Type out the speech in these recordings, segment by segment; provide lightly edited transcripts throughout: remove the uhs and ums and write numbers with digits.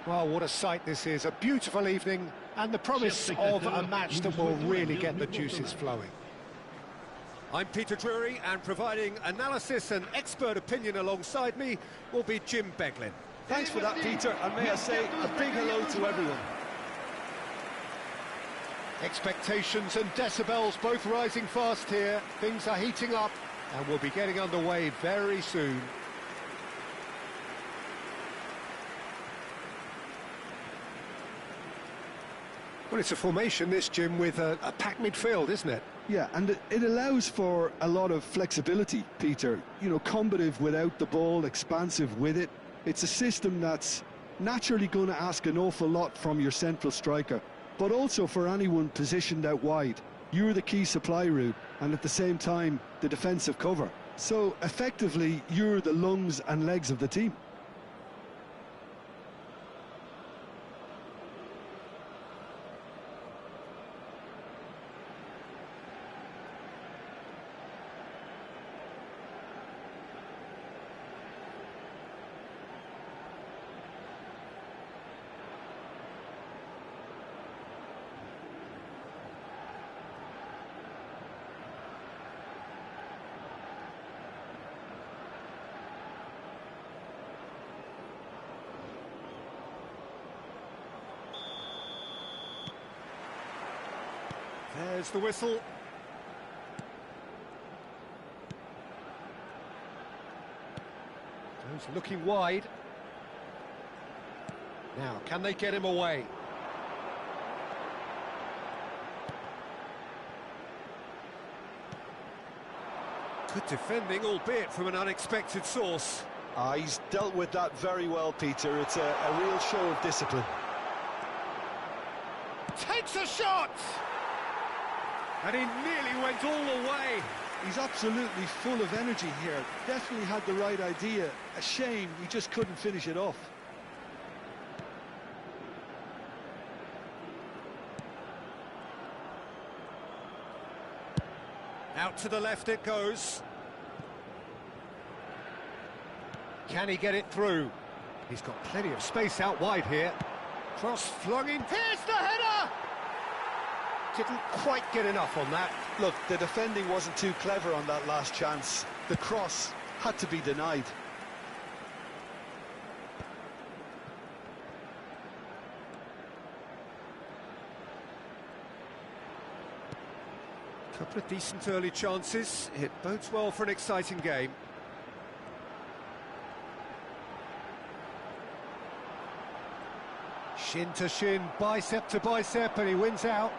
Well, what a sight this is. A beautiful evening and the promise of a match that will really get the juices flowing. I'm Peter Drury, and providing analysis and expert opinion alongside me will be Jim Beglin. Thanks for that, Peter, and may I say a big hello to everyone. Expectations and decibels both rising fast here. Things are heating up and we'll be getting underway very soon. Well, it's a formation, this, Jim, with a packed midfield, isn't it? Yeah, and it allows for a lot of flexibility, Peter. You know, combative without the ball, expansive with it. It's a system that's naturally going to ask an awful lot from your central striker, but also for anyone positioned out wide. You're the key supply route, and at the same time, the defensive cover. So, effectively, you're the lungs and legs of the team. There's the whistle. Jones looking wide. Now, can they get him away? Good defending, albeit from an unexpected source. He's dealt with that very well, Peter. It's a real show of discipline. Takes a shot! And he nearly went all the way. He's absolutely full of energy here. Definitely had the right idea. A shame he just couldn't finish it off. Out to the left it goes. Can he get it through? He's got plenty of space out wide here. Cross flung in. Here's the header! Didn't quite get enough on that. Look, the defending wasn't too clever on that last chance. The cross had to be denied. Couple of decent early chances. It bodes well for an exciting game. Shin to shin, bicep to bicep, and he wins out.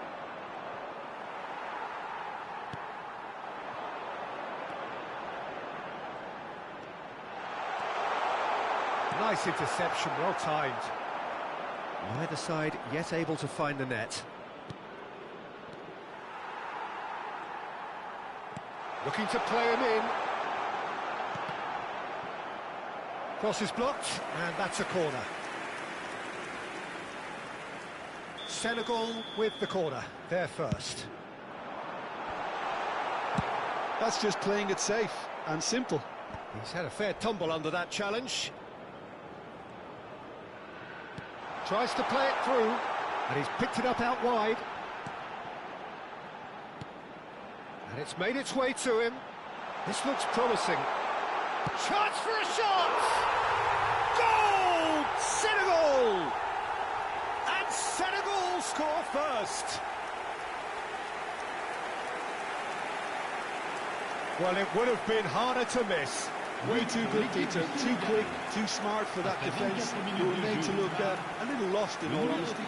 Nice interception, well timed. Neither side yet able to find the net. Looking to play him in. Cross is blocked, and that's a corner. Senegal with the corner, they're first. That's just playing it safe and simple. He's had a fair tumble under that challenge. Tries to play it through, and he's picked it up out wide. And it's made its way to him. This looks promising. Chance for a shot! Goal! Senegal! And Senegal score first. Well, it would have been harder to miss. Way too good, Peter. Too quick, too smart for that defence. You were made to look a little lost, in all honesty.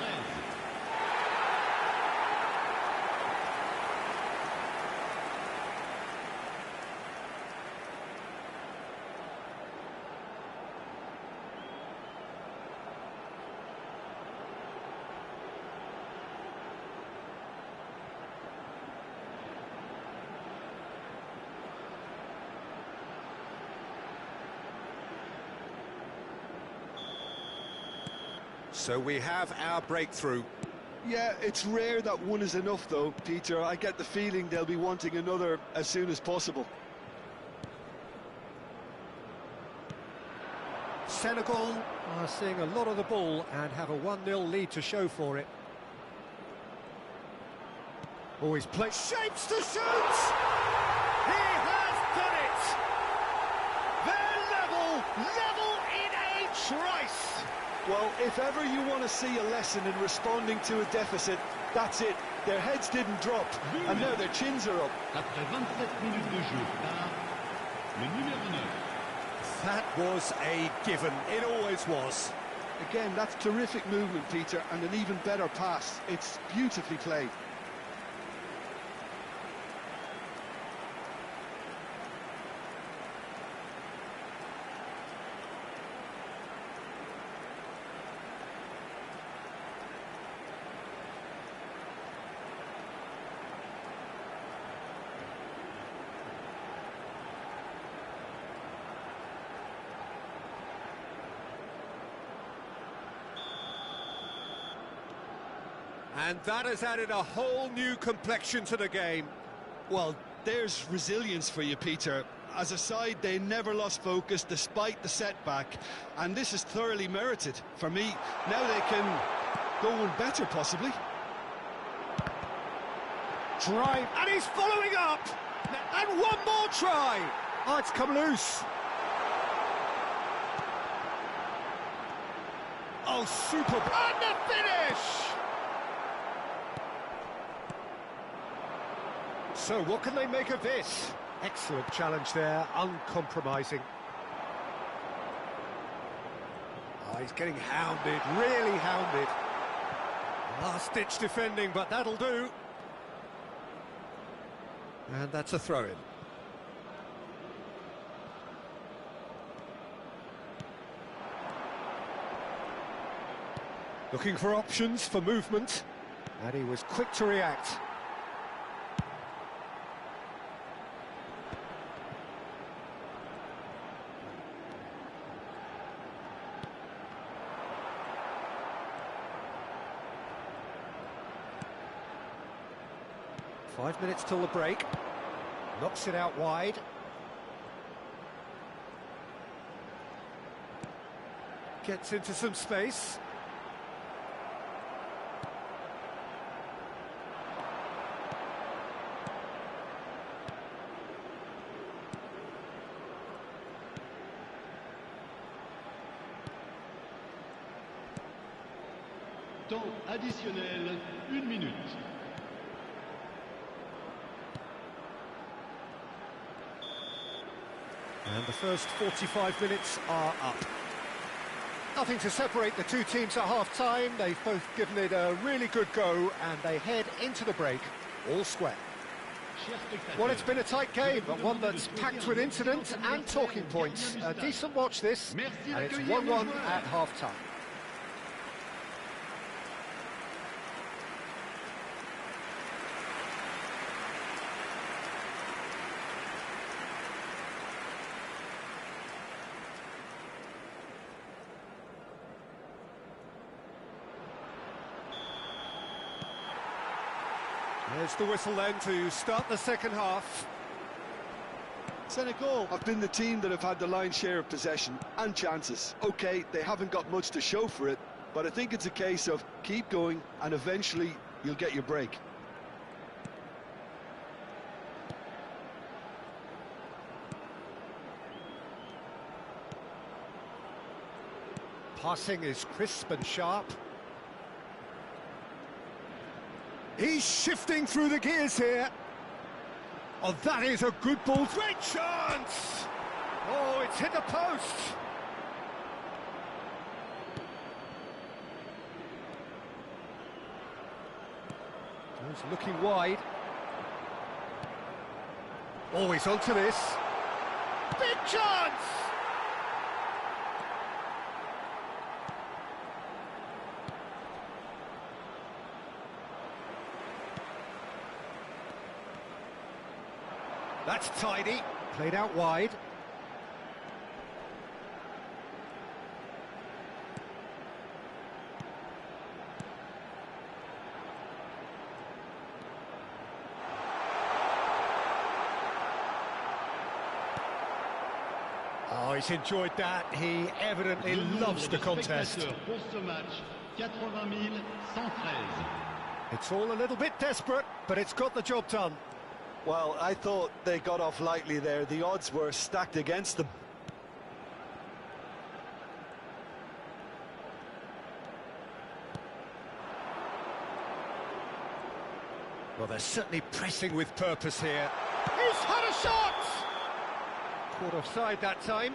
So we have our breakthrough. Yeah, it's rare that one is enough, though, Peter. I get the feeling they'll be wanting another as soon as possible. Senegal are seeing a lot of the ball and have a 1-0 lead to show for it. Always play shapes to shoot! He has done it! They're level in a trice! Well, if ever you want to see a lesson in responding to a deficit, that's it. Their heads didn't drop, and now their chins are up. Après 27 minutes de jeu par le numéro 9. That was a given, it always was. Again, that's terrific movement, Peter, and an even better pass. It's beautifully played. And that has added a whole new complexion to the game. Well, there's resilience for you, Peter. As a side, they never lost focus despite the setback, and this is thoroughly merited. For me, now they can go one better, possibly. Drive, and he's following up! And one more try! Oh, it's come loose. Oh, super! And the finish! So, what can they make of this? Excellent challenge there, uncompromising. Oh, he's getting hounded, really hounded. Last-ditch defending, but that'll do. And that's a throw-in. Looking for options for movement, and he was quick to react. Five minutes till the break. Knocks it out wide. Gets into some space. Temps additionnel, 1 minute. And the first 45 minutes are up. Nothing to separate the two teams at half-time. They've both given it a really good go, and they head into the break all square. Well, it's been a tight game, but one that's packed with incidents and talking points. A decent watch this, and it's 1-1 at half-time. There's the whistle then to start the second half. Senegal have been the team that have had the lion's share of possession and chances. OK, they haven't got much to show for it, but I think it's a case of keep going and eventually you'll get your break. Passing is crisp and sharp. He's shifting through the gears here. Oh, that is a good ball. Great chance! Oh, it's hit the post. He's looking wide. Oh, he's onto this. Big chance! That's tidy. Played out wide. Oh, he's enjoyed that. He evidently loves the contest. Pour ce match, 80 113. It's all a little bit desperate, but it's got the job done. Well, I thought they got off lightly there. The odds were stacked against them. Well, they're certainly pressing with purpose here. He's had a shot! Caught offside that time.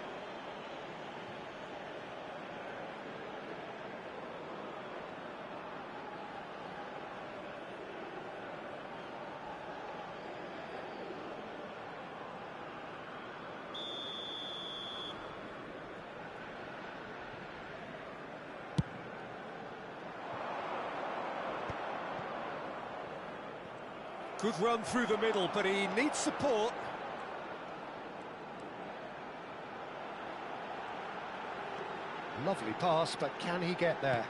Good run through the middle, but he needs support. Lovely pass, but can he get there?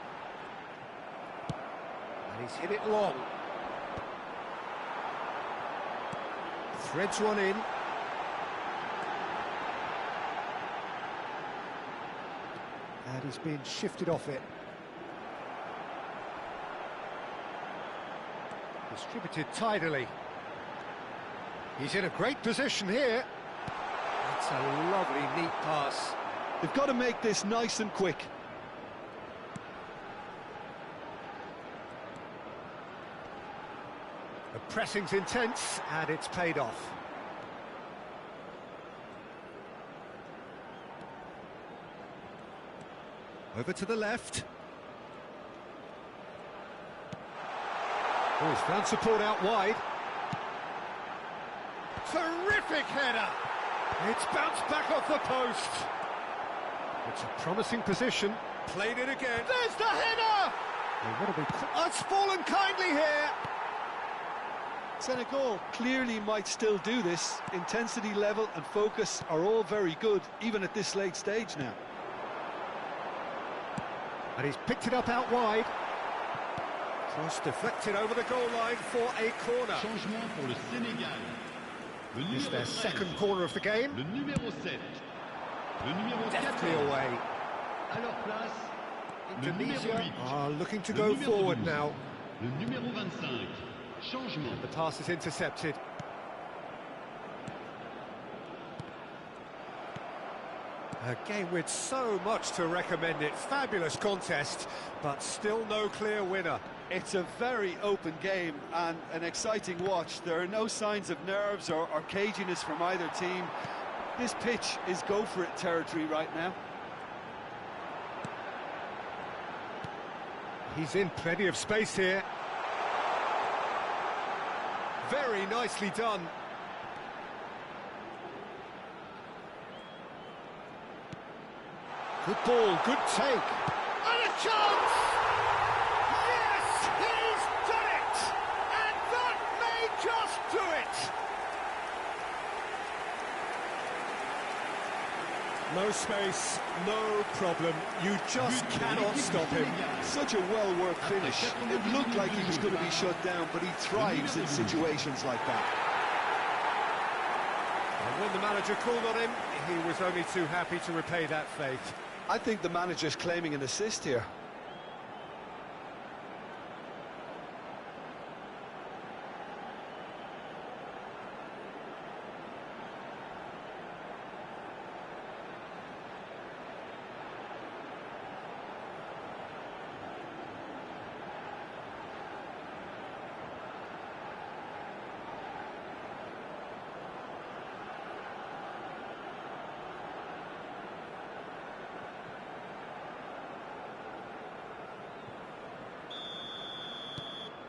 And he's hit it long. Threads one in. And he's been shifted off it. Distributed tidily. He's in a great position here. That's a lovely, neat pass. They've got to make this nice and quick. The pressing's intense, and it's paid off. Over to the left. Oh, he's found support out wide. Terrific header! It's bounced back off the post. It's a promising position. Played it again. There's the header! It's fallen kindly here. Senegal clearly might still do this. Intensity level and focus are all very good, even at this late stage now. And he's picked it up out wide. Cross deflected over the goal line for a corner. Changement pour le Sénégal. Le It's their numéro 13, second corner of the game. Le numéro 7. Le numéro Deftly 14. away. À leur place, le numéro Indonesia 8. are looking to Le go numéro forward 12. now. Le numéro 25. Changement. The pass is intercepted. A game with so much to recommend it. Fabulous contest, but still no clear winner. It's a very open game and an exciting watch. There are no signs of nerves or caginess from either team. This pitch is go-for-it territory right now. He's in plenty of space here. Very nicely done. Good ball, good take. And a chance! Yes, he's done it! And that may just do it! No space, no problem. You just cannot stop him. Such a well-worked finish. It looked like he was going to be shut down, but he thrives in situations like that. And when the manager called on him, he was only too happy to repay that faith. I think the manager's claiming an assist here.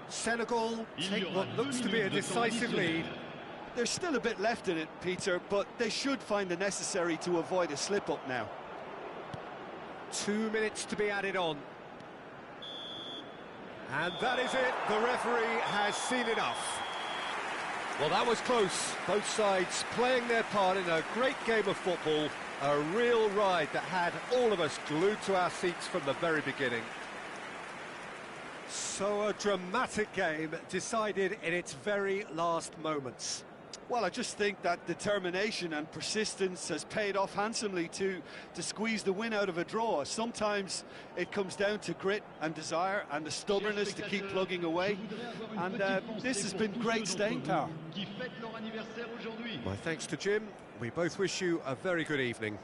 Senegal take what looks to be a decisive lead. There's still a bit left in it, Peter, but they should find the necessary to avoid a slip-up now. 2 minutes to be added on. And that is it. The referee has seen enough. Well, that was close. Both sides playing their part in a great game of football. A real ride that had all of us glued to our seats from the very beginning. So a dramatic game decided in its very last moments. Well, I just think that determination and persistence has paid off handsomely to squeeze the win out of a draw. Sometimes it comes down to grit and desire and the stubbornness to keep plugging away. And this has been great staying power. My thanks to Jim. We both wish you a very good evening.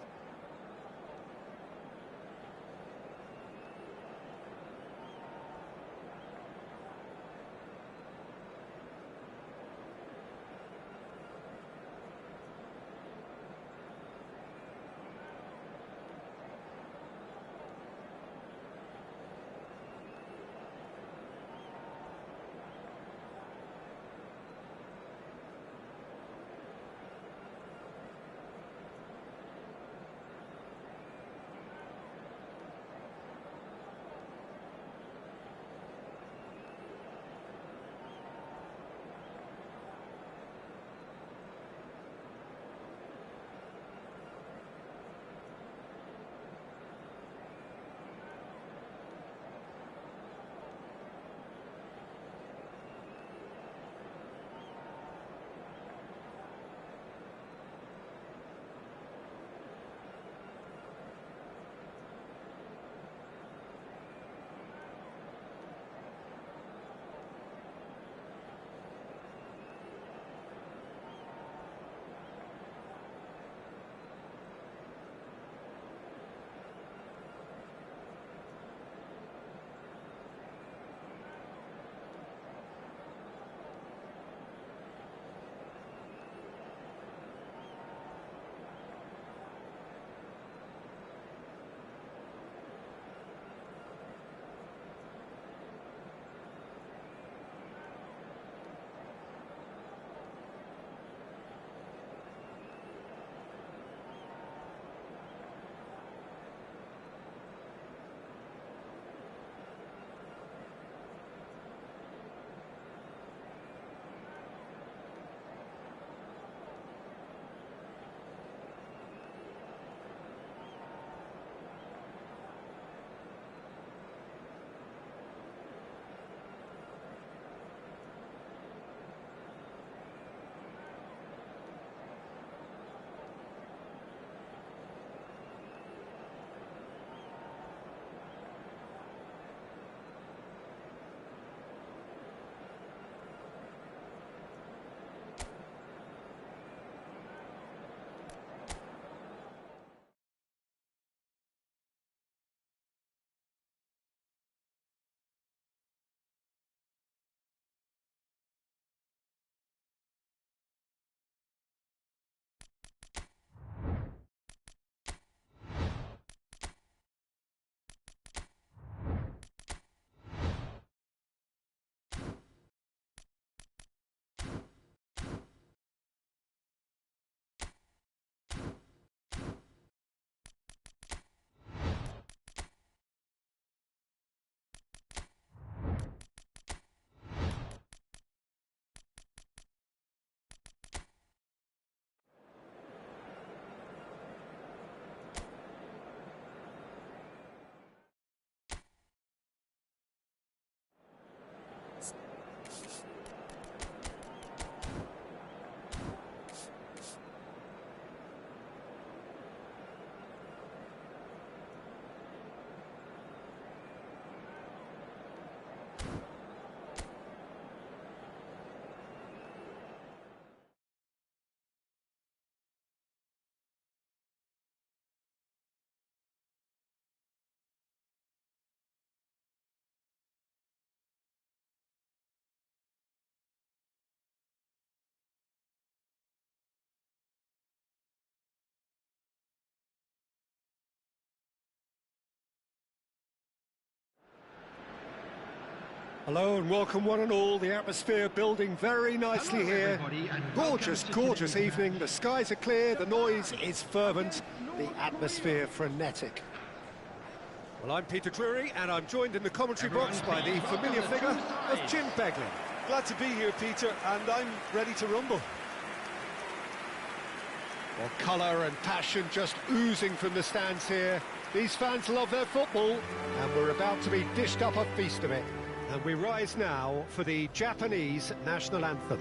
Hello and welcome one and all. The atmosphere building very nicely here. Gorgeous, gorgeous evening. The skies are clear, the noise is fervent, the atmosphere frenetic. Well, I'm Peter Drury and I'm joined in the commentary box by the familiar figure of Jim Beglin. Glad to be here, Peter, and I'm ready to rumble. Well, colour and passion just oozing from the stands here. These fans love their football and we're about to be dished up a feast of it. And we rise now for the Japanese national anthem.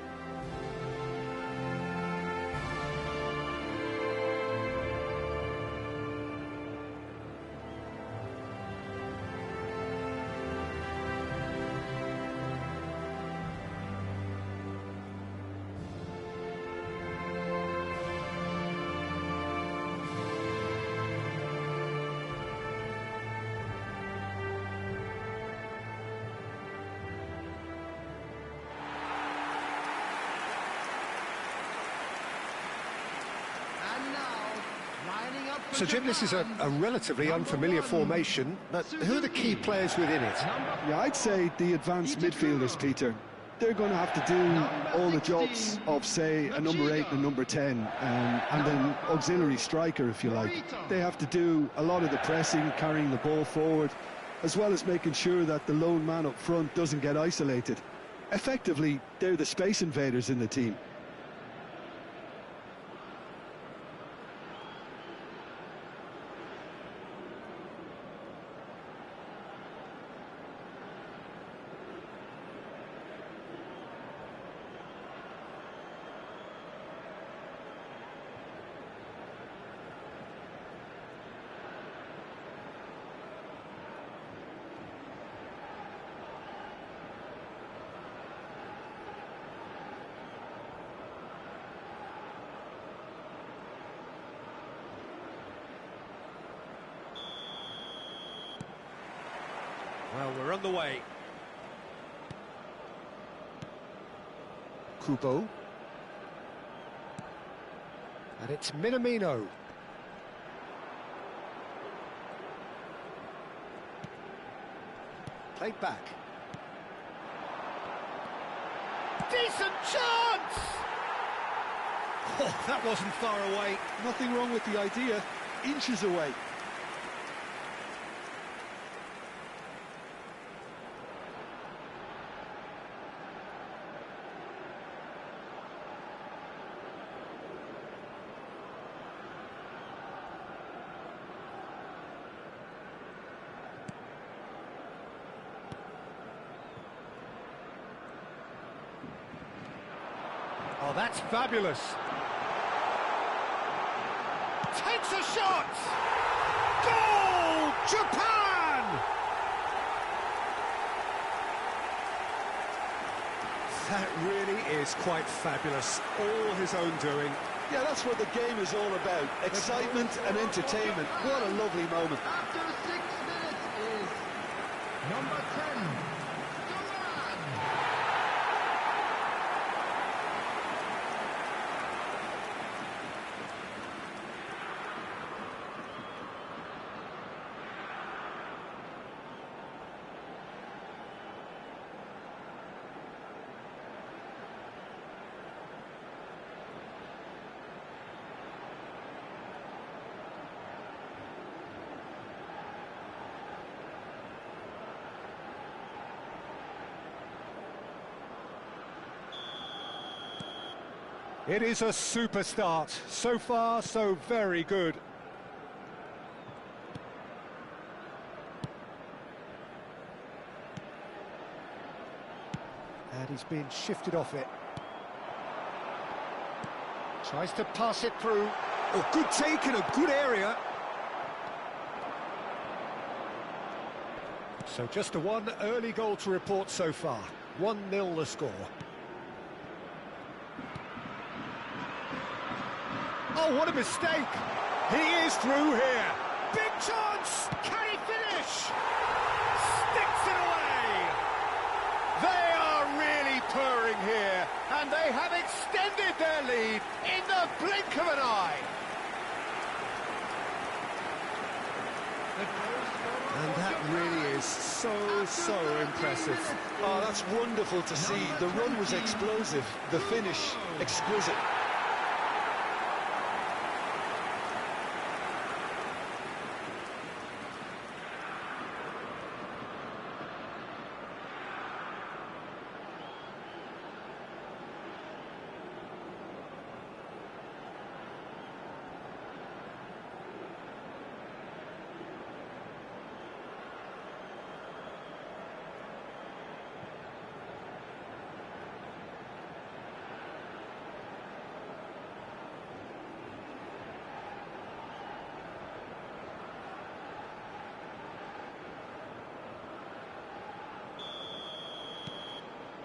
So, Jim, this is a relatively unfamiliar formation, but who are the key players within it? Yeah, I'd say the advanced midfielders, Peter. They're going to have to do all the jobs of, say, a number 8 and a number 10, and an auxiliary striker, if you like. They have to do a lot of the pressing, carrying the ball forward, as well as making sure that the lone man up front doesn't get isolated. Effectively, they're the space invaders in the team. Well, we're on the way. Kubo. And it's Minamino. Played back. Decent chance! Oh, that wasn't far away. Nothing wrong with the idea. Inches away. Oh, that's fabulous. Takes a shot! Goal! Japan! That really is quite fabulous. All his own doing. Yeah, that's what the game is all about. Excitement and entertainment. What a lovely moment. After 6 minutes is number 10, Duran. It is a super start. So far, so very good. And he's been shifted off it. Tries to pass it through. Oh, good take in a good area. So just the one early goal to report so far. 1-0 the score. Oh, what a mistake! He is through here. Big chance! Can he finish? Sticks it away! They are really purring here, and they have extended their lead in the blink of an eye. And that really is so impressive. Oh, that's wonderful to see. The run was explosive, the finish exquisite.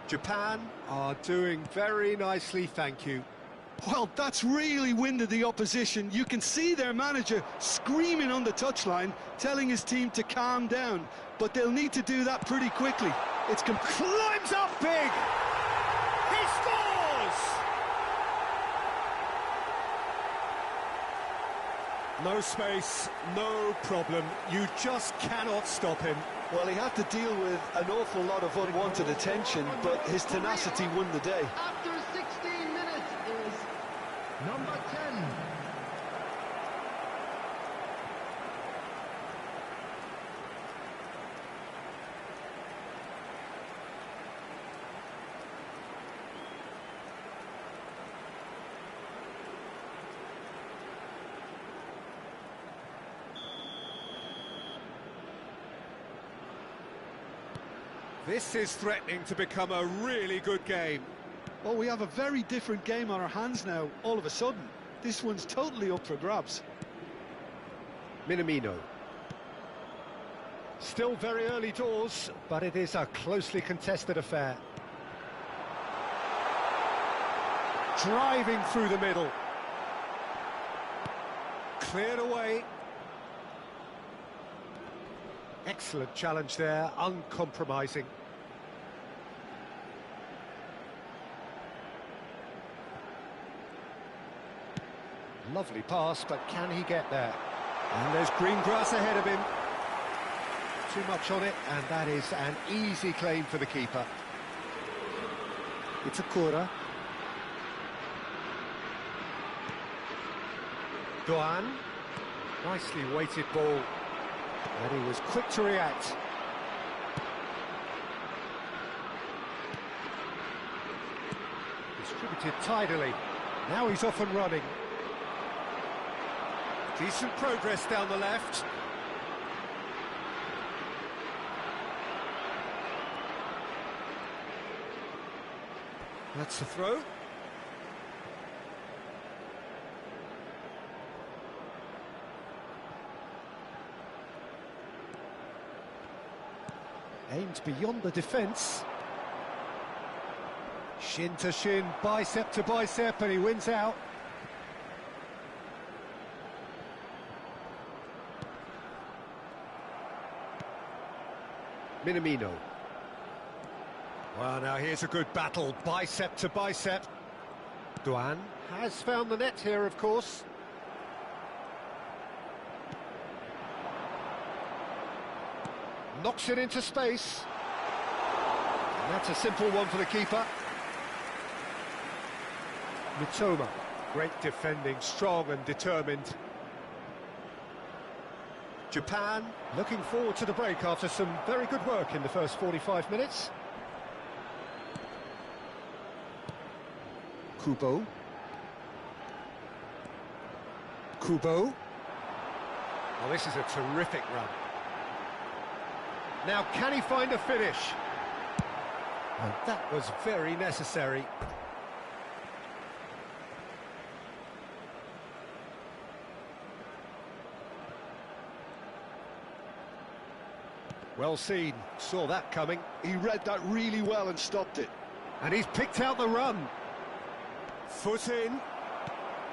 Japan are doing very nicely, thank you. Well, that's really winded the opposition. You can see their manager screaming on the touchline, telling his team to calm down. But they'll need to do that pretty quickly. It's climbs up big! He scores! No space, no problem. You just cannot stop him. Well, he had to deal with an awful lot of unwanted attention, but his tenacity won the day. After 16 minutes is number 10. This is threatening to become a really good game. Oh, we have a very different game on our hands now, all of a sudden. This one's totally up for grabs. Minamino. Still very early doors, but it is a closely contested affair. Driving through the middle. Cleared away. Excellent challenge there, uncompromising. Lovely pass, but can he get there? And there's green grass ahead of him. Too much on it, and that is an easy claim for the keeper. It's a Kura. Doan. Nicely weighted ball. And he was quick to react. Distributed tidily. Now he's off and running. Decent progress down the left. That's a throw. Aimed beyond the defence. Shin to shin, bicep to bicep, and he wins out. Minamino. Well, now here's a good battle, bicep to bicep. Doan has found the net here, of course. Knocks it into space. And that's a simple one for the keeper. Mitoma, great defending, strong and determined. Japan looking forward to the break after some very good work in the first 45 minutes. Kubo. Well, this is a terrific run. Now, can he find a finish? And that was very necessary. Well seen, saw that coming. He read that really well and stopped it. And he's picked out the run. Foot in.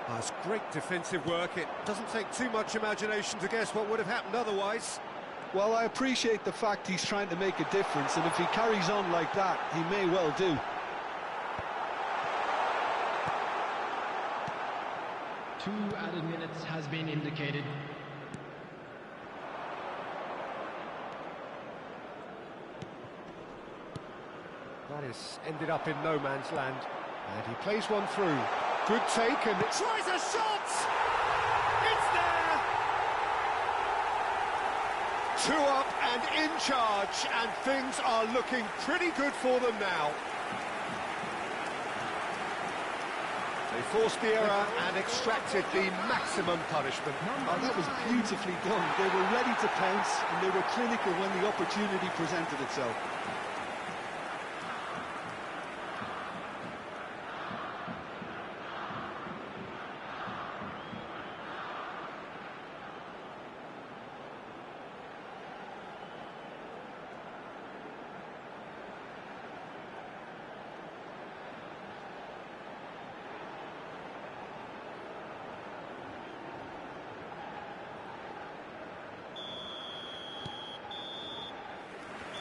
That's great defensive work. It doesn't take too much imagination to guess what would have happened otherwise. Well, I appreciate the fact he's trying to make a difference, and if he carries on like that, he may well do. Two added minutes has been indicated. That has ended up in no man's land. And he plays one through. Good take and tries a shot! It's there! 2 up and in charge, and things are looking pretty good for them now. They forced the error and extracted the maximum punishment. Oh, that was beautifully done. They were ready to pounce, and they were clinical when the opportunity presented itself.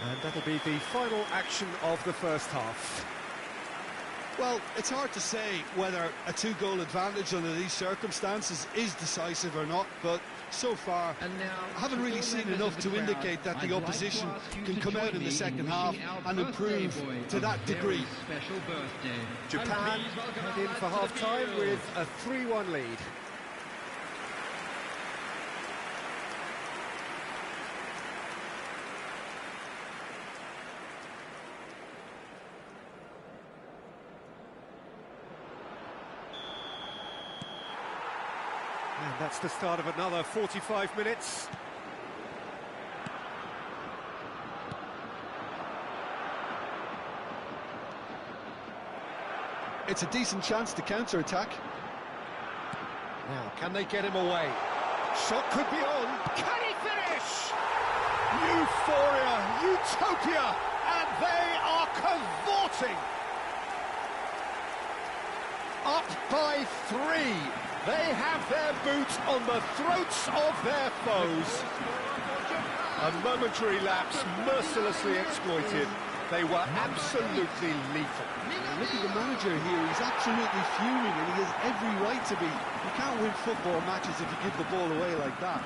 And that'll be the final action of the first half. Well, it's hard to say whether a two-goal advantage under these circumstances is decisive or not, but so far I haven't really seen enough to indicate that the opposition can come out in the second half and improve to that degree. Japan head in for half-time with a 3-1 lead. And that's the start of another 45 minutes. It's a decent chance to counter-attack. Now, can they get him away? Shot could be on. Can he finish? Euphoria, utopia, and they are cavorting. Up by 3. They have their boot on the throats of their foes. A momentary lapse mercilessly exploited. They were absolutely lethal. Look at the manager here, he's absolutely fuming and he has every right to be. You can't win football matches if you give the ball away like that.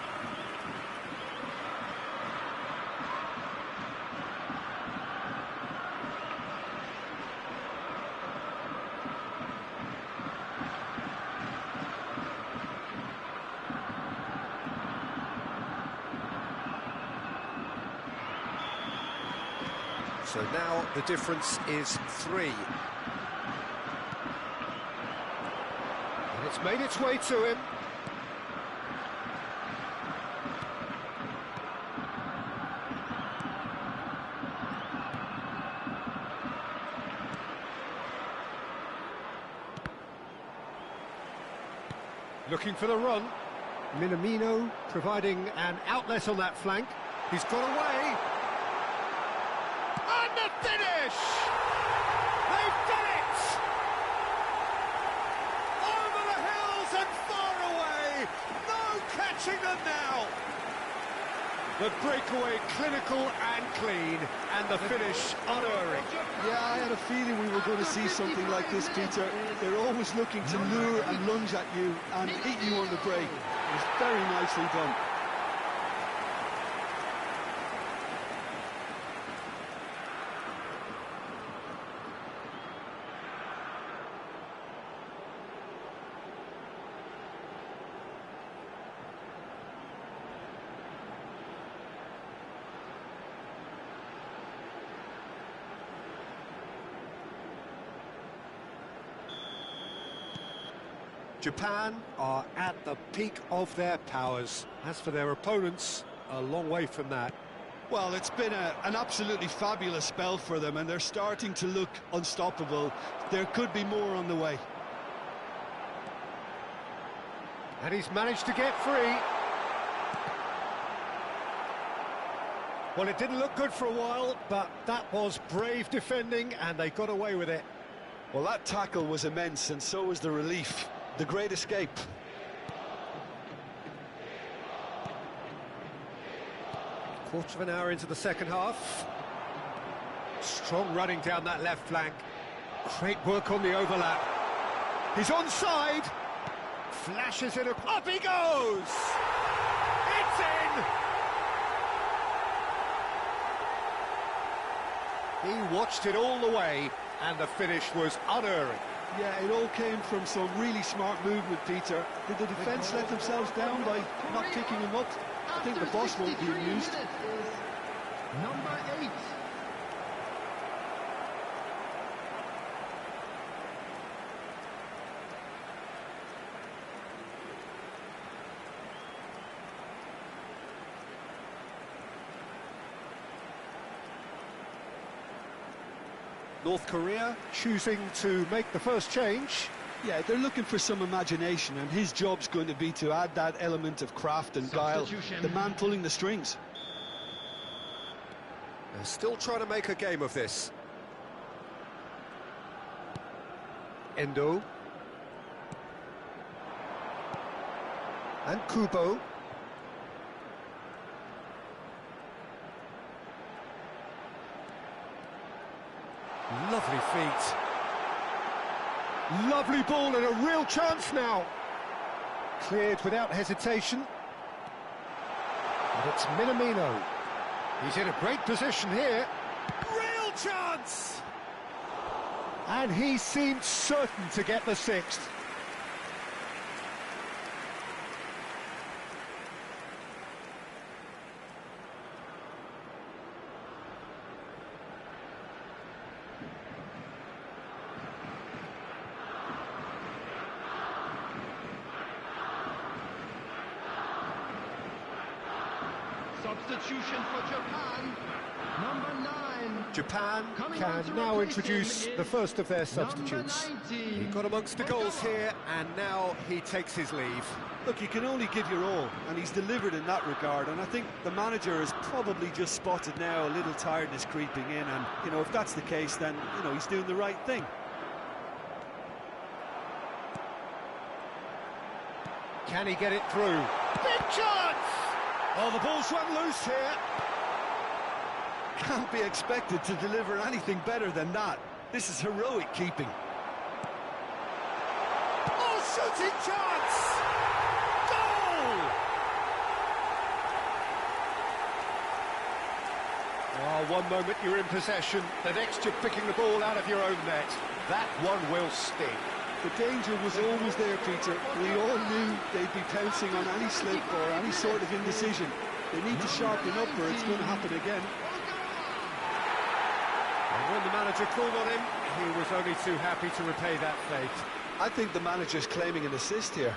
So now the difference is 3. And it's made its way to him. Looking for the run. Minamino providing an outlet on that flank. He's got away. And the finish! They've done it! Over the hills and far away! No catching them now! The breakaway clinical and clean, and the finish unerring. Yeah, I had a feeling we were going to see something like this, Peter. They're always looking to lure and lunge at you and hit you on the break. It was very nicely done. Japan are at the peak of their powers. As for their opponents, a long way from that. Well, it's been an absolutely fabulous spell for them, and they're starting to look unstoppable. There could be more on the way. And he's managed to get free. Well, it didn't look good for a while, but that was brave defending, and they got away with it. Well, that tackle was immense, and so was the relief. The great escape. Quarter of an hour into the second half. Strong running down that left flank. Great work on the overlap. He's onside. Flashes it up. Up he goes! It's in! He watched it all the way, and the finish was unerring. Yeah, it all came from some really smart movement, Peter. Did the defence let themselves down by not picking him up? I think the boss won't be amused. Number 8. North Korea choosing to make the first change. Yeah, they're looking for some imagination, and his job's going to be to add that element of craft and guile. The man pulling the strings. They're still trying to make a game of this. Endo. And Kubo. Lovely feet. Lovely ball and a real chance now. Cleared without hesitation. And it's Minamino. He's in a great position here. Real chance! And he seemed certain to get the sixth. Substitution for Japan, number 9. Japan can now introduce the first of their substitutes. He got amongst the goals here, and now he takes his leave. Look, you can only give your all, and he's delivered in that regard, and I think the manager has probably just spotted now a little tiredness creeping in, and, you know, if that's the case, then, you know, he's doing the right thing. Can he get it through? Big chance! Oh, the ball's run loose here. Can't be expected to deliver anything better than that. This is heroic keeping. Oh, shooting chance! Goal! Oh, one moment you're in possession, the next you're picking the ball out of your own net. That one will sting. The danger was always there, Peter. We all knew they'd be pouncing on any slip or any sort of indecision. They need to sharpen up or it's going to happen again. And when the manager called on him, he was only too happy to repay that fate. I think the manager's claiming an assist here.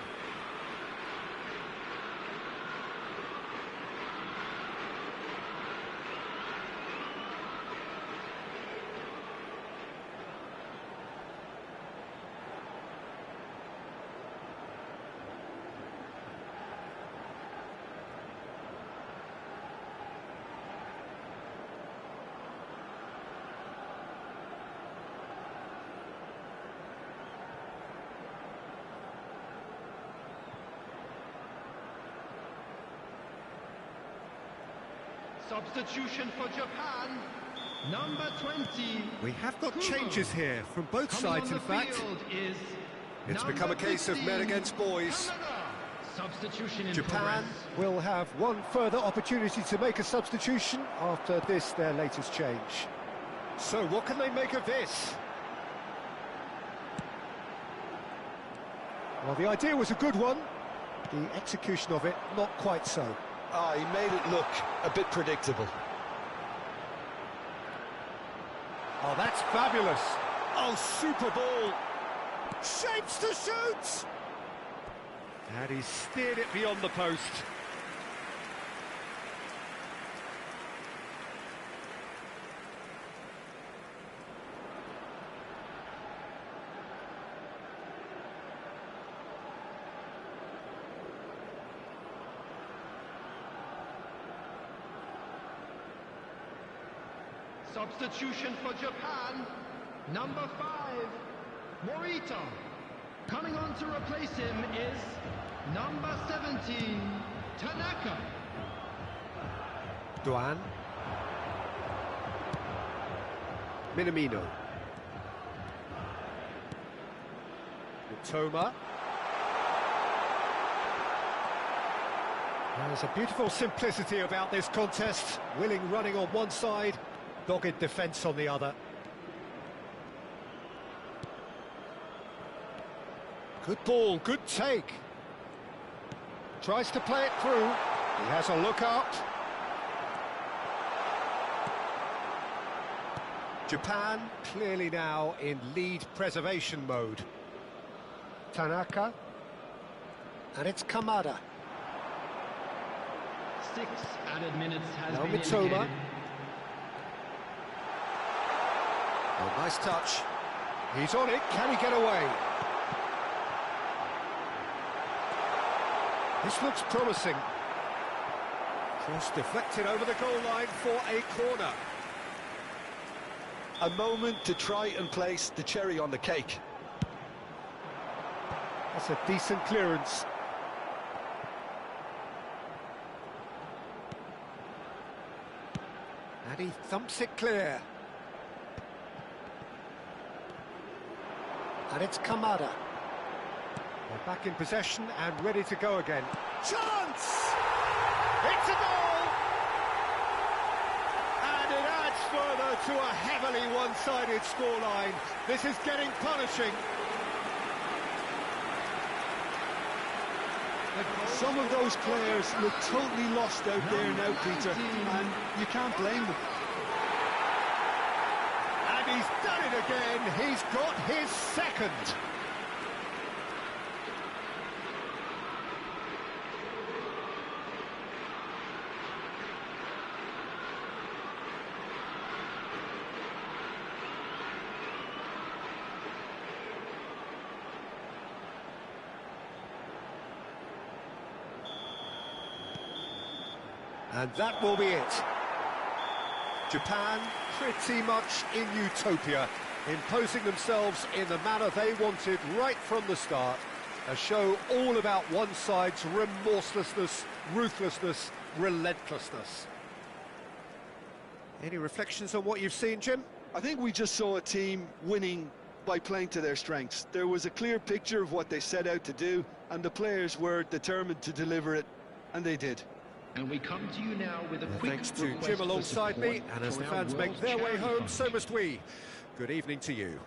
Substitution for Japan, number 20. We have got changes here from both sides, in fact. It's become a case of men against boys. Substitution in Japan progress. will have one further opportunity to make a substitution after this, their latest change. So what can they make of this? Well, the idea was a good one. The execution of it, not quite so. Ah, he made it look a bit predictable. Oh, that's fabulous. Oh, super ball. Shapes to shoot. And he steered it beyond the post. Substitution for Japan, number 5, Morita. Coming on to replace him is number 17, Tanaka. Duan. Minamino. Mitoma. There's a beautiful simplicity about this contest. Willing running on one side, dogged defence on the other. Good ball, good take. Tries to play it through. He has a look out. Japan clearly now in lead preservation mode. Tanaka. And it's Kamada. 6 added minutes has Now been Mitoma. indicated. Oh, nice touch. He's on it. Can he get away? This looks promising. Cross deflected over the goal line for a corner. A moment to try and place the cherry on the cake. That's a decent clearance. And he thumps it clear. And it's Kamada. They're back in possession and ready to go again. Chance! It's a goal! And it adds further to a heavily one-sided scoreline. This is getting punishing. Some of those players look totally lost out there now, Peter, and you can't blame them. And he's done it again. He's got his second. And that will be it. Japan pretty much in utopia, imposing themselves in the manner they wanted right from the start. A show all about one side's remorselessness, ruthlessness, relentlessness. Any reflections on what you've seen, Jim? I think we just saw a team winning by playing to their strengths. There was a clear picture of what they set out to do, and the players were determined to deliver it, and they did. And we come to you now with a quick thanks to Jim alongside me, and as the fans make their way home, so must we. Good evening to you.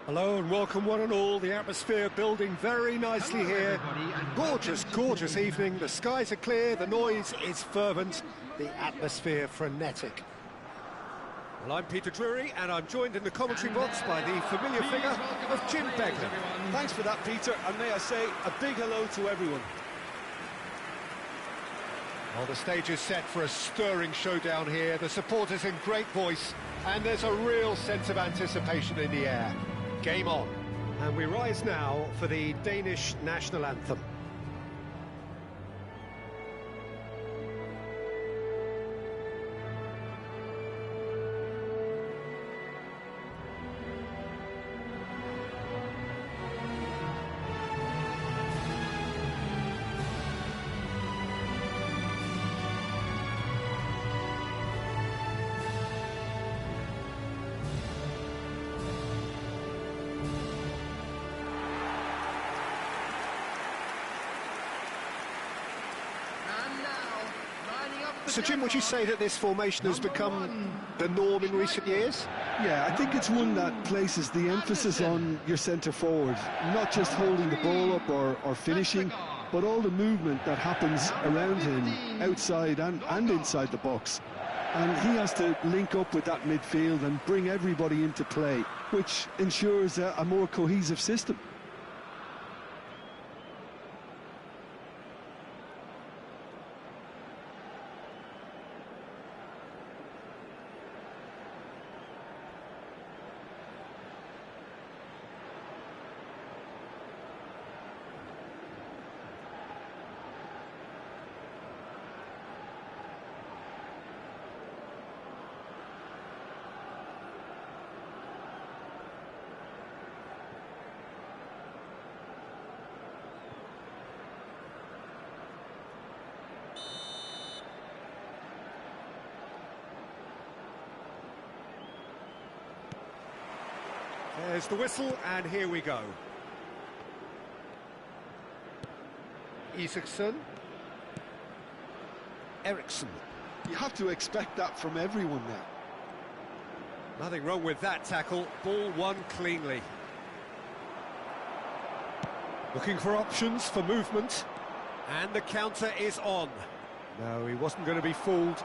Hello and welcome one and all. The atmosphere building very nicely here. Gorgeous, gorgeous evening. The skies are clear, the noise is fervent, the atmosphere frenetic. Well, I'm Peter Drury and I'm joined in the commentary box by the familiar figure of Jim Beglin. Thanks for that, Peter, and may I say a big hello to everyone. Well, the stage is set for a stirring showdown here. The supporters in great voice and there's a real sense of anticipation in the air. Game on. And we rise now for the Danish national anthem. So, Jim, would you say that this formation has become the norm in recent years? Yeah, I think it's one that places the emphasis on your centre forward, not just holding the ball up or finishing, but all the movement that happens around him, outside and inside the box. And he has to link up with that midfield and bring everybody into play, which ensures a more cohesive system. There's the whistle, and here we go. Isaacson. Eriksson. You have to expect that from everyone now. Nothing wrong with that tackle. Ball won cleanly. Looking for options for movement. And the counter is on. No, he wasn't going to be fooled.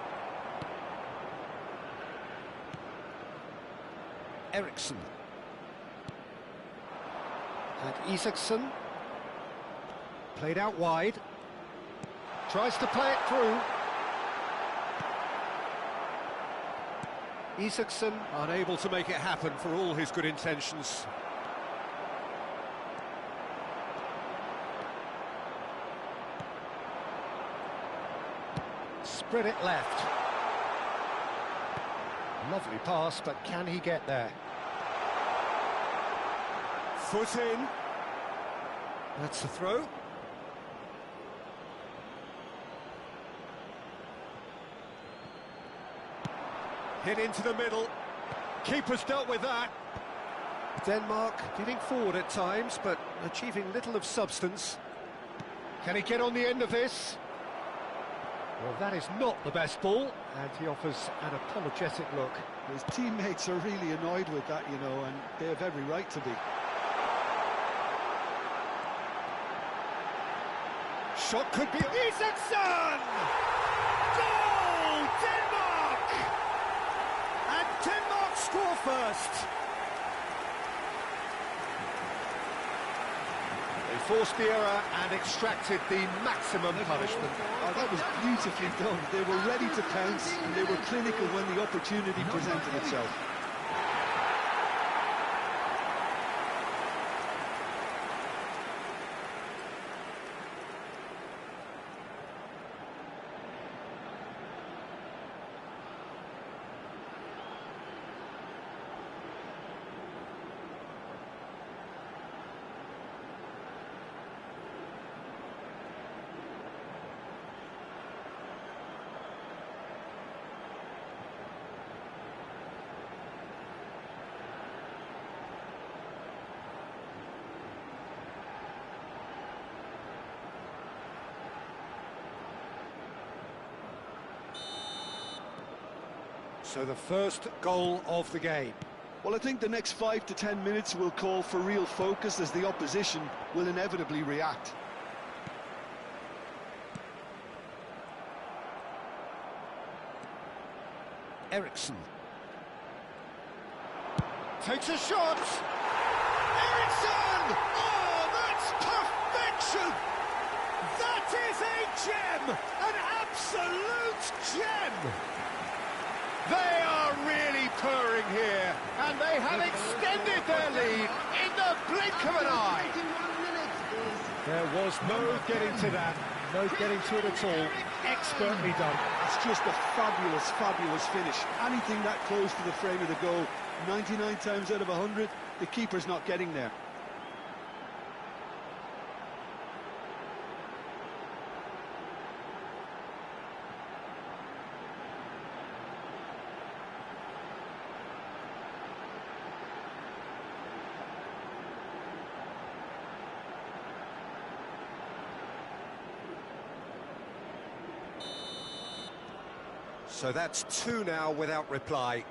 Eriksson. And Isaacson. Played out wide. Tries to play it through. Isaacson unable to make it happen for all his good intentions. Spread it left. Lovely pass, but can he get there? Foot in. That's the throw. Hit into the middle. Keeper's dealt with that. Denmark getting forward at times, but achieving little of substance. Can he get on the end of this? Well, that is not the best ball, and he offers an apologetic look. His teammates are really annoyed with that, you know, and they have every right to be. Shot could be... Isaacson! Goal! Denmark! And Denmark score first. They forced the error and extracted the maximum punishment. Oh, that was beautifully done. They were ready to pounce, and they were clinical when the opportunity presented itself. So the first goal of the game. Well, I think the next 5 to 10 minutes will call for real focus, as the opposition will inevitably react. Eriksson. Takes a shot! Eriksson! Oh, that's perfection! That is a gem! An absolute gem! They are really purring here, and they have extended their lead in the blink of an eye. There was no getting to that, no getting to it at all. Expertly done. It's just a fabulous, fabulous finish. Anything that close to the frame of the goal, 99 times out of 100, the keeper's not getting there. So that's 2 now without reply.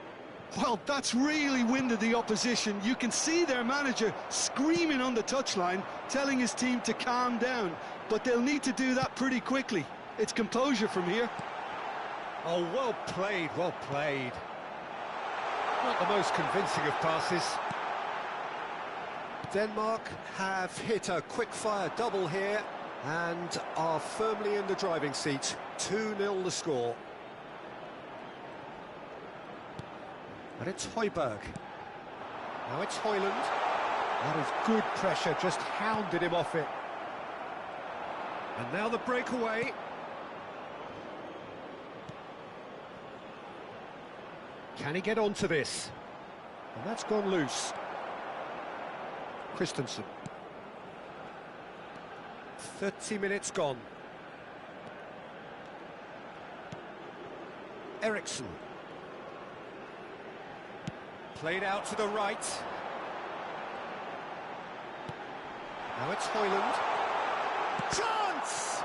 Well, that's really winded the opposition. You can see their manager screaming on the touchline, telling his team to calm down, but they'll need to do that pretty quickly. It's composure from here. Oh, well played, well played. Not the most convincing of passes. Denmark have hit a quick-fire double here and are firmly in the driving seat. 2-0 the score. And it's Højbjerg. Now it's Højlund. That is good pressure, just hounded him off it. And now the breakaway. Can he get onto this? And that's gone loose. Christensen. 30 minutes gone. Eriksson. Played out to the right. Now it's Hoyland. Chance!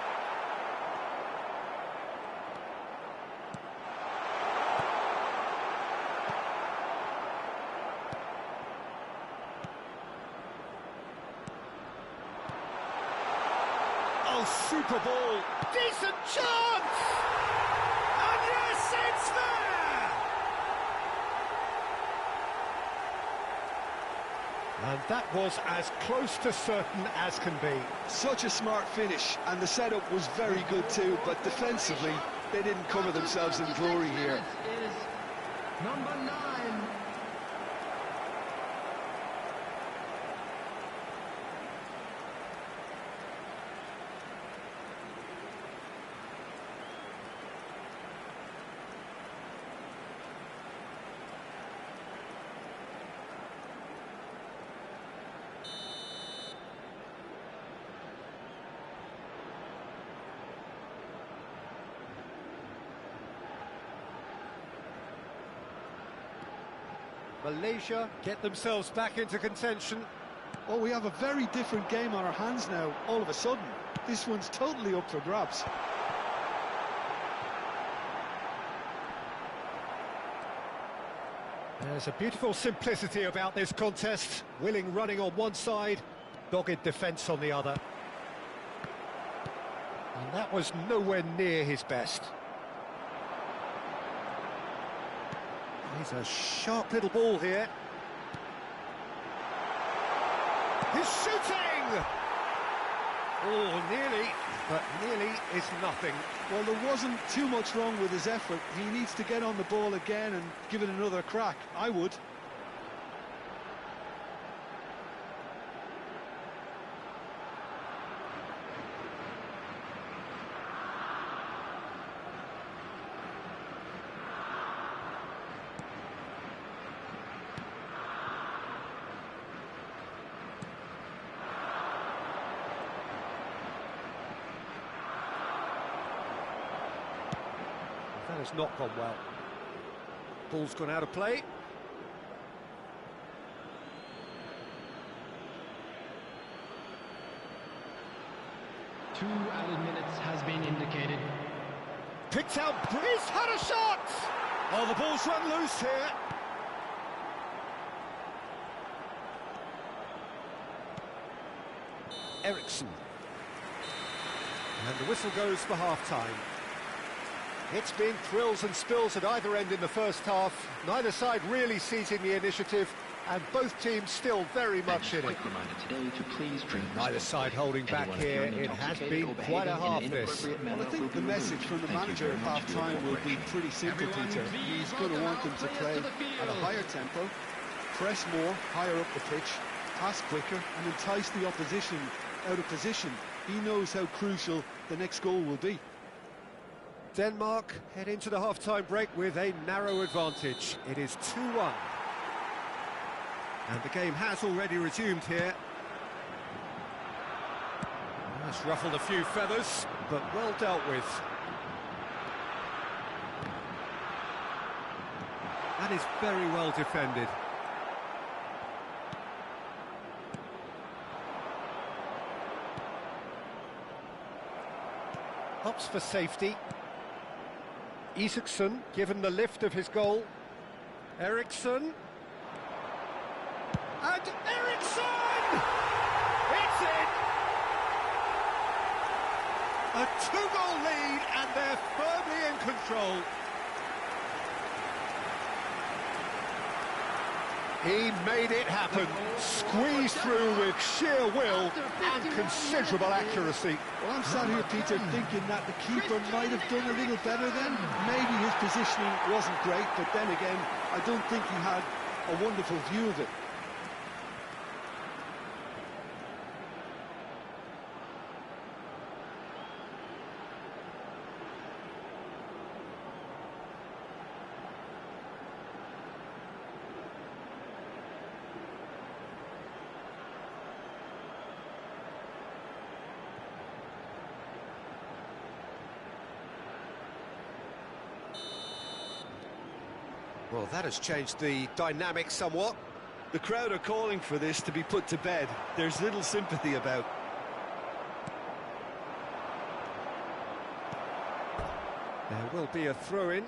Oh, super ball. Decent chance! And yes, it's there! And that was as close to certain as can be. Such a smart finish, and the setup was very good too, but defensively, they didn't cover themselves in glory here. Is number 9. Malaysia get themselves back into contention. Oh, we have a very different game on our hands now, all of a sudden. This one's totally up for grabs. There's a beautiful simplicity about this contest. Willing running on one side, dogged defence on the other. And that was nowhere near his best. He's a sharp little ball here. He's shooting! Oh, nearly, but nearly is nothing. Well, there wasn't too much wrong with his effort. He needs to get on the ball again and give it another crack. I would. That has not gone well. Ball's gone out of play. Two added minutes has been indicated. Picked out, he's had a shot! Oh, the ball's run loose here. Eriksson. And the whistle goes for half-time. It's been thrills and spills at either end in the first half. Neither side really seizing the initiative, and both teams still very much in it. Neither side holding back here. It has been quite a half, this. Well, I think the message from the manager at half-time will be pretty simple, Peter. He's going to want them to play at a higher tempo, press more, higher up the pitch, pass quicker, and entice the opposition out of position. He knows how crucial the next goal will be. Denmark head into the half-time break with a narrow advantage. It is 2-1. And the game has already resumed here. That's ruffled a few feathers, but well dealt with. That is very well defended. Hops for safety. Isaacson given the lift of his goal. Eriksson. And Eriksson! It's in! A 2-goal lead, and they're firmly in control. He made it happen, squeezed through with sheer will and considerable accuracy. Well, I'm sat here, Peter, thinking that the keeper might have done a little better then. Maybe his positioning wasn't great, but then again, I don't think he had a wonderful view of it. Well, that has changed the dynamic somewhat. The crowd are calling for this to be put to bed. There's little sympathy about. There will be a throw-in.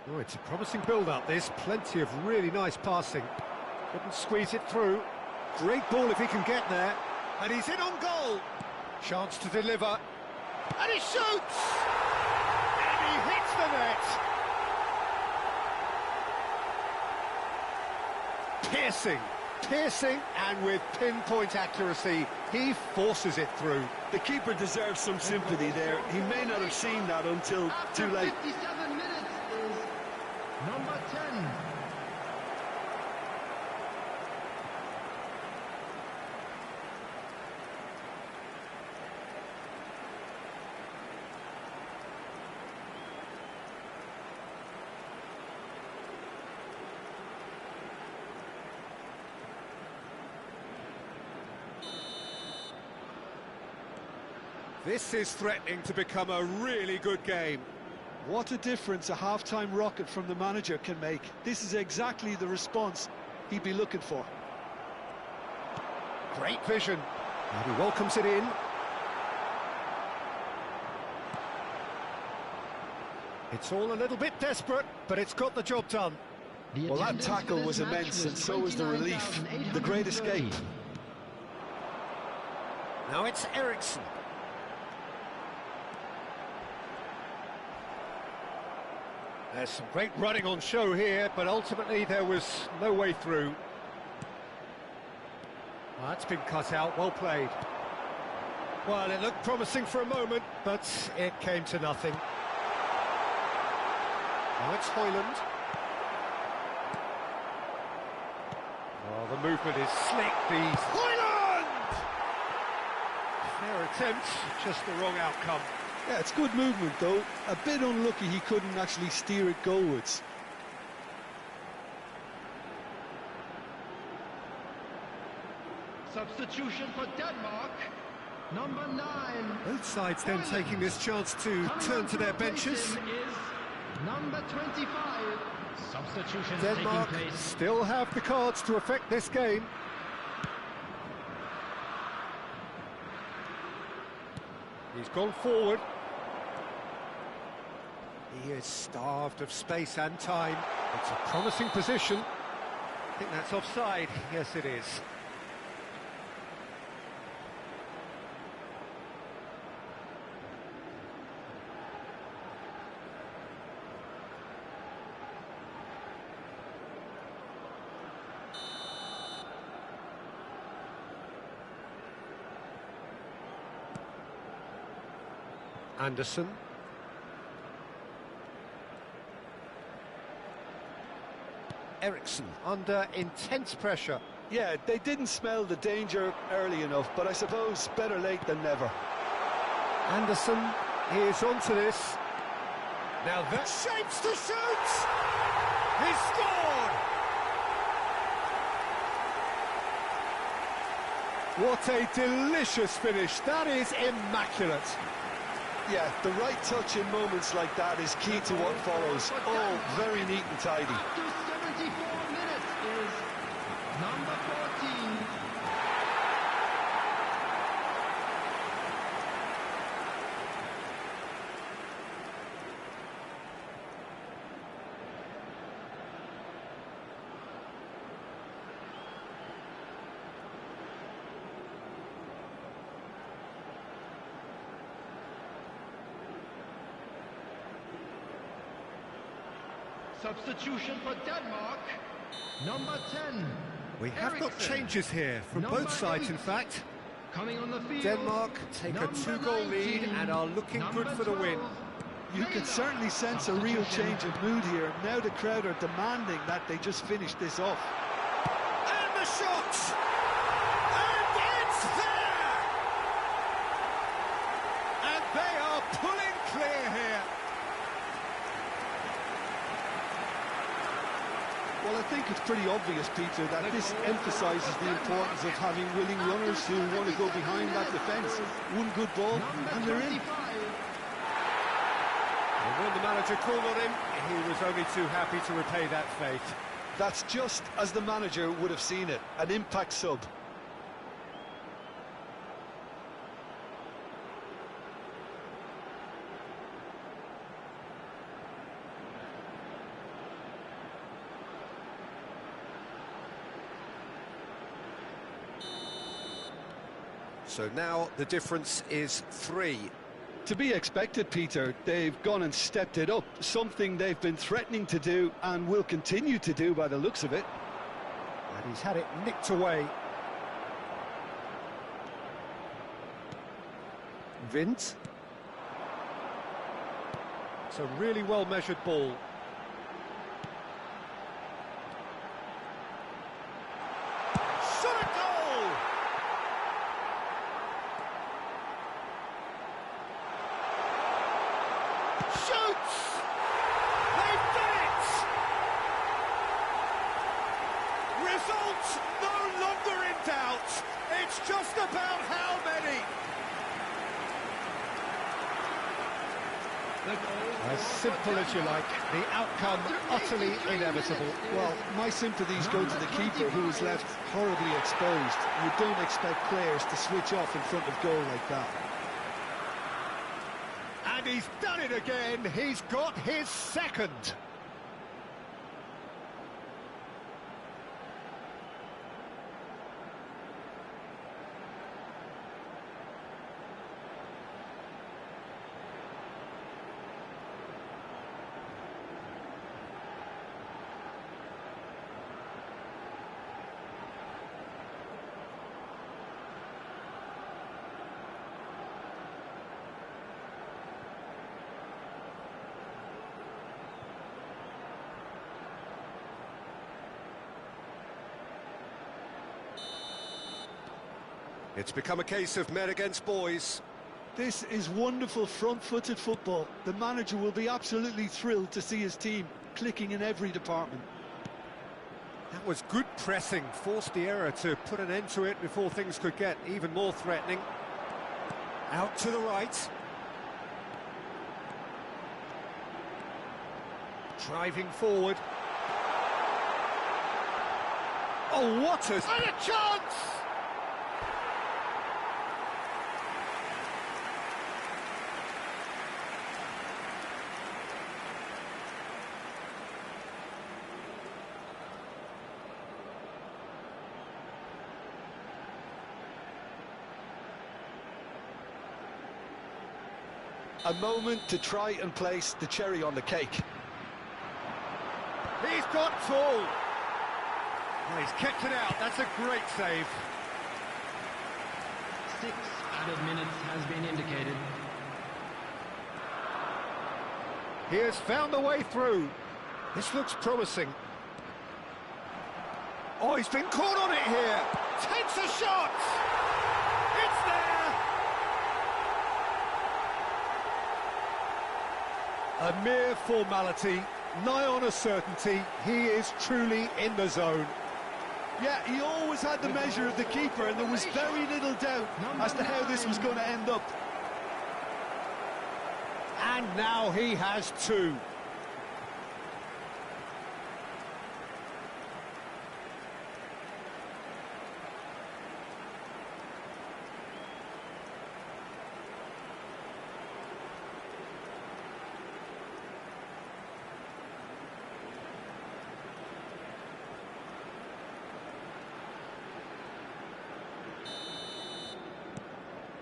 Oh, it's a promising build-up, this. Plenty of really nice passing. Couldn't squeeze it through. Great ball if he can get there. And he's in on goal. Chance to deliver. And he shoots! And he hits the net. Piercing, and with pinpoint accuracy, he forces it through. The keeper deserves some sympathy there. He may not have seen that until too late. 57 minutes is number 10. This is threatening to become a really good game. What a difference a half-time rocket from the manager can make. This is exactly the response he'd be looking for. Great vision. And he welcomes it in. It's all a little bit desperate, but it's got the job done. Well, that tackle was immense, and so was the relief. The great escape. Now it's Eriksson. There's some great running on show here, but ultimately there was no way through. Oh, that's been cut out, well played. Well, it looked promising for a moment, but it came to nothing. Now it's Højlund. Oh, the movement is slick, these. Højlund! Fair attempt, just the wrong outcome. Yeah, it's good movement, though. A bit unlucky he couldn't actually steer it goalwards. Substitution for Denmark, number 9. Both sides then taking this chance to turn to their benches. Is number 25. Substitution Denmark taking place. still have the cards to affect this game. He's gone forward. He is starved of space and time. It's a promising position. I think that's offside. Yes, it is. Anderson. Eriksson under intense pressure. Yeah, they didn't smell the danger early enough, but I suppose better late than never. Anderson is onto this. Now that shapes to shoot! He scored! What a delicious finish. That is immaculate. Yeah, the right touch in moments like that is key to what follows. Oh, very neat and tidy. After 74 minutes is number 14. Substitution for Denmark, number 10. We have got changes here from both sides, in fact. Coming on the field, Denmark take a number 2-goal lead 19, and are looking good number for the win. 12. You can certainly sense a real change of mood here. Now the crowd are demanding that they just finish this off. And the shot! And it's there! And they are pulling clear here. Well, I think it's pretty obvious, Peter, that this emphasises the importance of having willing runners who want to go behind that defence. One good ball, and they're in. And when the manager called on him, he was only too happy to repay that fate. That's just as the manager would have seen it, an impact sub. So now the difference is 3. To be expected, Peter. They've gone and stepped it up, something they've been threatening to do and will continue to do by the looks of it. And he's had it nicked away. Vint. It's a really well-measured ball. Shot a goal! Shoots! They've done it! Results no longer in doubt. It's just about how many. As simple as you like, the outcome utterly inevitable. Well, my sympathies go to the keeper, who was left horribly exposed. You don't expect players to switch off in front of goal like that. And he's done it again. He's got his second. It's become a case of men against boys. This is wonderful front-footed football. The manager will be absolutely thrilled to see his team clicking in every department. That was good pressing, forced the error to put an end to it before things could get even more threatening. Out to the right. Driving forward. Oh, what a... And a chance! A moment to try and place the cherry on the cake. He's got full. Oh, he's kept it out. That's a great save. 6 added minutes has been indicated. He has found a way through. This looks promising. Oh, he's been caught on it here. Takes a shot. It's there. A mere formality, nigh on a certainty. He is truly in the zone. Yeah, he always had the measure of the keeper, and there was very little doubt as to how this was going to end up. And now he has 2.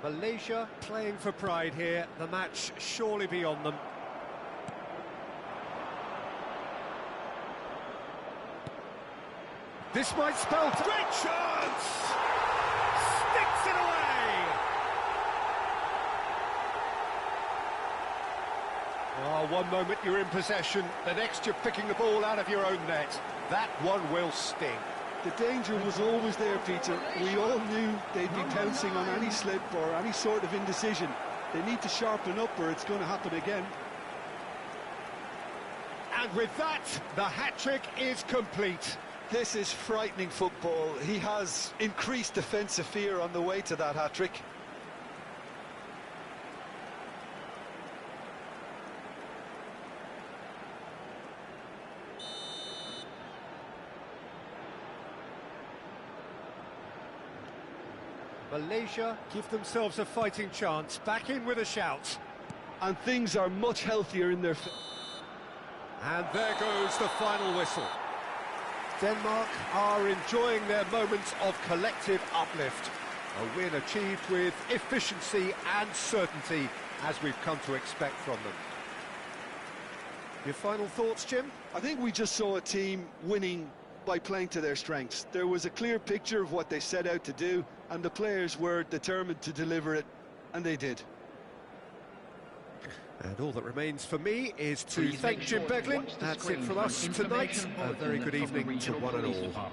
Malaysia playing for pride here, the match surely beyond them. This might spell great chance! Sticks it away! Oh, one moment you're in possession, the next you're picking the ball out of your own net. That one will sting. The danger was always there, Peter. We all knew they'd be pouncing on any slip or any sort of indecision. They need to sharpen up or it's going to happen again. And with that, the hat-trick is complete. This is frightening football. He has increased defensive fear on the way to that hat-trick. Malaysia give themselves a fighting chance, back in with a shout. And things are much healthier in their... And there goes the final whistle. Denmark are enjoying their moments of collective uplift. A win achieved with efficiency and certainty, as we've come to expect from them. Your final thoughts, Jim? I think we just saw a team winning by playing to their strengths. There was a clear picture of what they set out to do, and the players were determined to deliver it, and they did. And all that remains for me is to thank Jim Beglin. That's it from us tonight. A very good evening to one and all.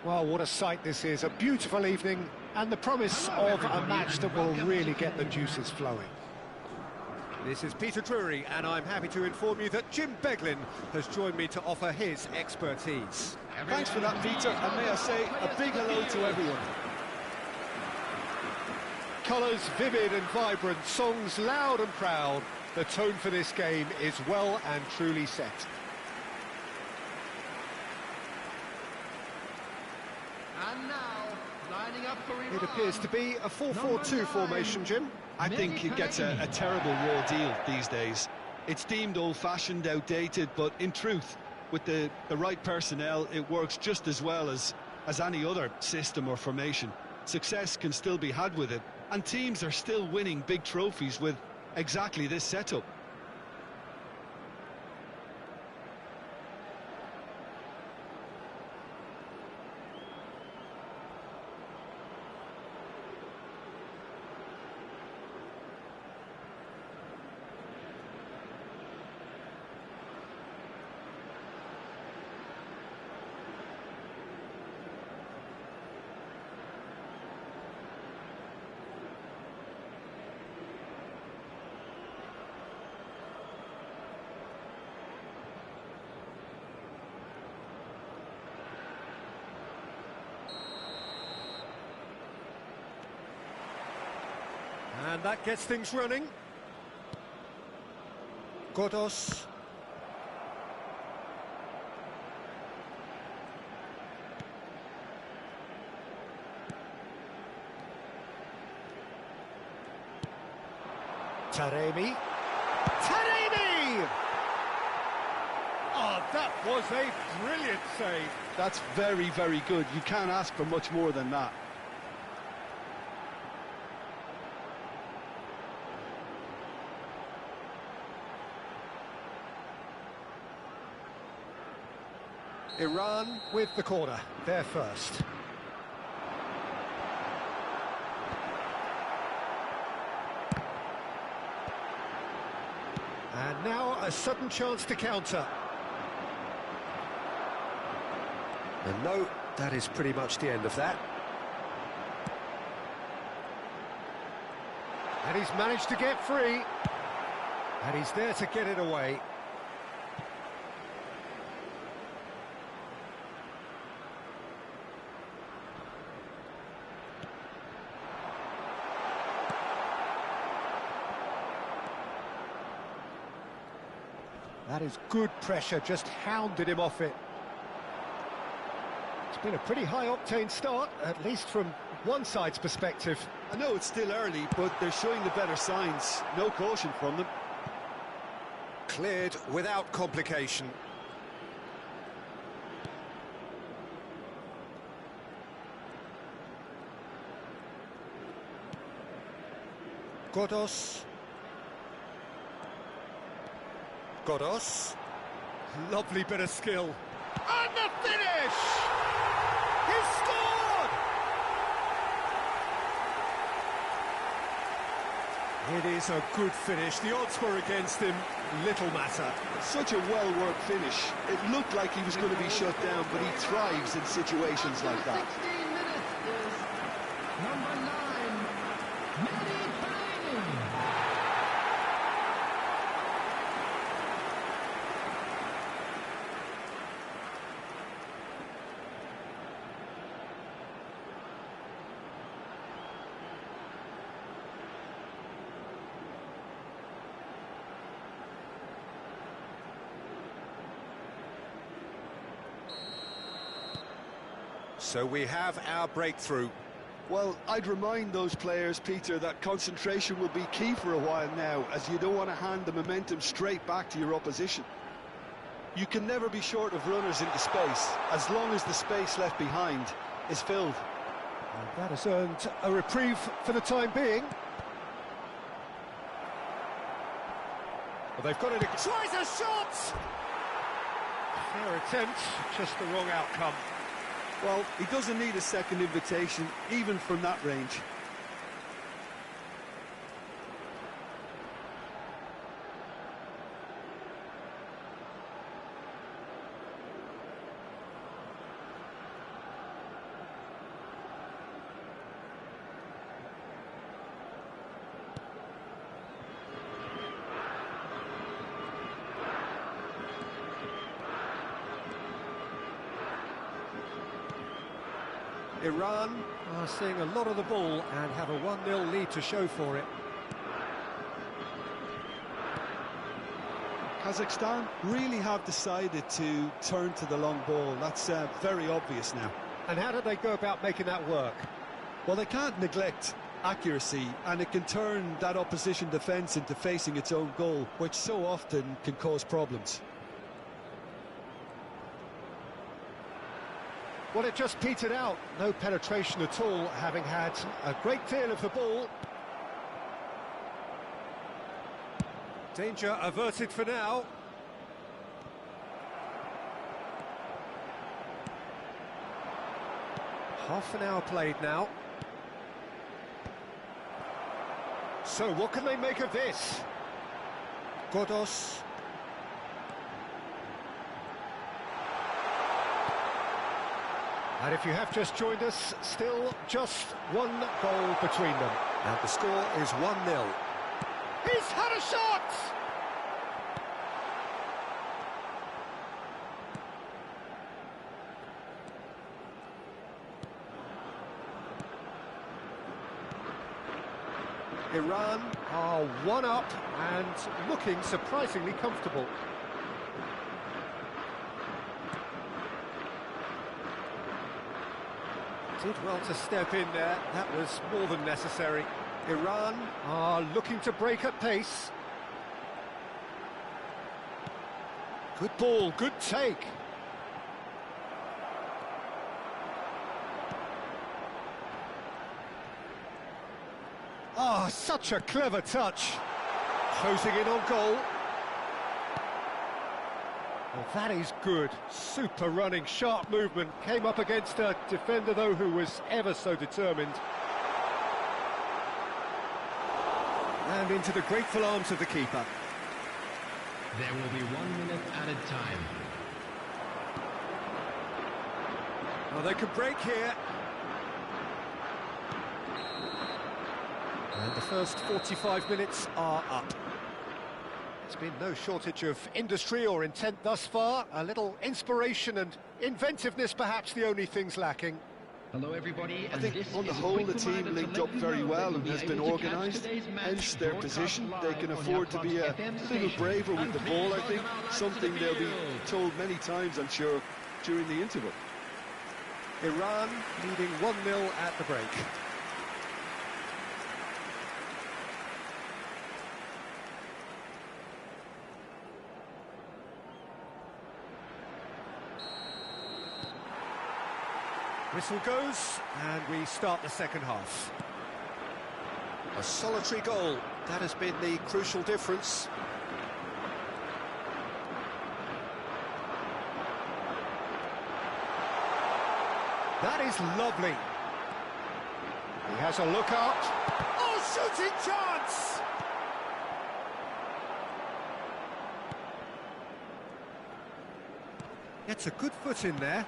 Well, what a sight this is. A beautiful evening and the promise of a match that will really get the juices flowing. This is Peter Drury, and I'm happy to inform you that Jim Beglin has joined me to offer his expertise. Thanks for that, Peter, and may I say a big hello to everyone. Colours vivid and vibrant, songs loud and proud. The tone for this game is well and truly set. And now, lining up for Iran. It appears to be a 4-4-2 formation, Jim. I think it gets a terrible raw deal these days. It's deemed old-fashioned, outdated, but in truth, with the right personnel, it works just as well as any other system or formation. Success can still be had with it, and teams are still winning big trophies with exactly this setup. And that gets things running. Godos. Taremi. Taremi! Oh, that was a brilliant save. That's very, very good. You can't ask for much more than that. Iran with the corner, they're first. Now a sudden chance to counter. And no, that is pretty much the end of that. And he's managed to get free. And he's there to get it away. That is good pressure, just hounded him off it. It's been a pretty high-octane start, at least from one side's perspective. I know it's still early, but they're showing the better signs. No caution from them. Cleared without complication. Godos. Lovely bit of skill. And the finish! He's scored! It is a good finish. The odds were against him. Little matter. Such a well-worked finish. It looked like he was going to be shut down, but he thrives in situations like that. 16 minutes is number 9, Mediterranean. So we have our breakthrough. Well, I'd remind those players, Peter, that concentration will be key for a while now, as you don't want to hand the momentum straight back to your opposition. You can never be short of runners into space, as long as the space left behind is filled. And that has earned a reprieve for the time being. Well, they've got it. Tries a shot! Fair attempt, just the wrong outcome. Well, he doesn't need a second invitation, even from that range. Iran are seeing a lot of the ball and have a 1-0 lead to show for it. Kazakhstan really have decided to turn to the long ball. That's very obvious now. And how do they go about making that work? Well, they can't neglect accuracy, and it can turn that opposition defence into facing its own goal, which so often can cause problems. Well, it just petered out. No penetration at all, having had a great deal of the ball. Danger averted for now. Half an hour played now. So, what can they make of this? Godos. And if you have just joined us, still just one goal between them. And the score is 1-0. He's had a shot! Iran are 1 up and looking surprisingly comfortable. Did well to step in there, that was more than necessary. Iran are looking to break at pace. Good ball, good take. Ah, such a clever touch. Closing in on goal. Well, that is good. Super running, sharp movement. Came up against a defender, though, who was ever so determined. And into the grateful arms of the keeper. There will be 1 minute added time. Well, they could break here. And the first 45 minutes are up. There's been no shortage of industry or intent thus far. A little inspiration and inventiveness, perhaps the only things lacking. Hello everybody. I think on the whole the team linked up very well and has been organised, hence their position. They can afford to be a little braver with the ball, I think, something they'll be told many times, I'm sure, during the interval. Iran leading 1-0 at the break. Whistle goes, and we start the second half. A solitary goal, that has been the crucial difference. That is lovely. He has a look out. Oh, shooting chance! Gets a good foot in there.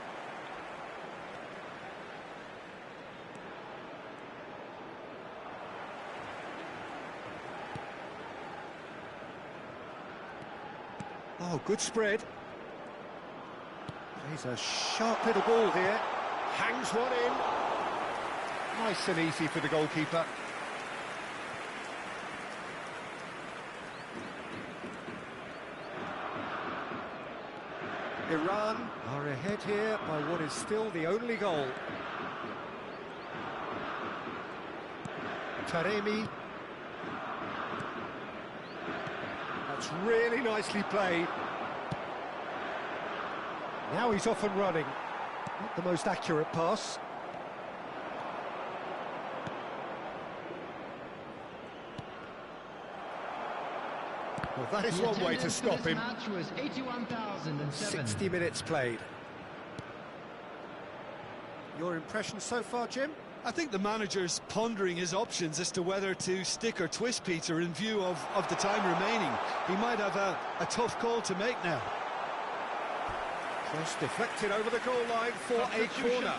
Oh, good spread. Plays a sharp little ball here. Hangs one in. Nice and easy for the goalkeeper. Iran are ahead here by what is still the only goal. Taremi. That's really nicely played. Now he's off and running. Not the most accurate pass. Well, that is one way to stop him. 60 minutes played. Your impression so far, Jim? I think the manager's pondering his options as to whether to stick or twist, Peter, in view of the time remaining. He might have a tough call to make now. Cross deflected over the goal line for a corner.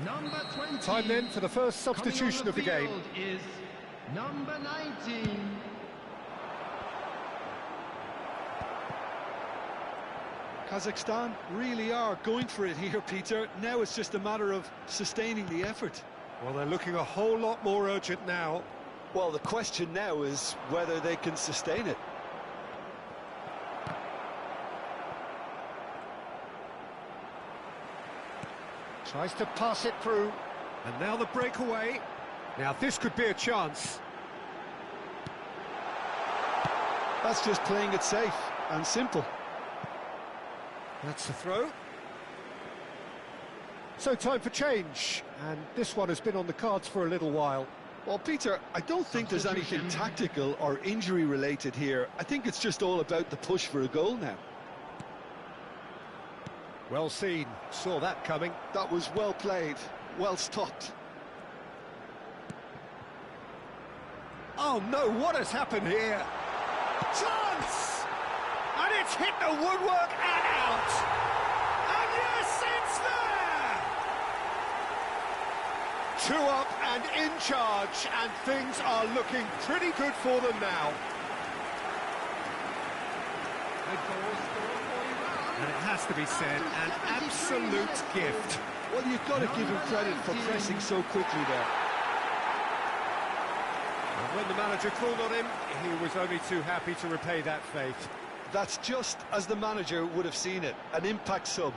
Number 20. Time then for the first substitution of the game. Is number 19. Kazakhstan really are going for it here, Peter. Now it's just a matter of sustaining the effort. Well, they're looking a whole lot more urgent now. Well, the question now is whether they can sustain it. Tries to pass it through. And now the breakaway. Now this could be a chance. That's just playing it safe and simple. That's the throw. So time for change, and this one has been on the cards for a little while. Well, Peter, I don't think there's anything tactical or injury related here. I think it's just all about the push for a goal now. Well seen, saw that coming. That was well played, well stopped. Oh no, what has happened here? Chance! And it's hit the woodwork and out! And yes, it's there! 2 up and in charge, and things are looking pretty good for them now. And it has to be said, an absolute gift. Well, you've got to give him credit for pressing so quickly there. And when the manager called on him, he was only too happy to repay that faith. That's just as the manager would have seen it, an impact sub.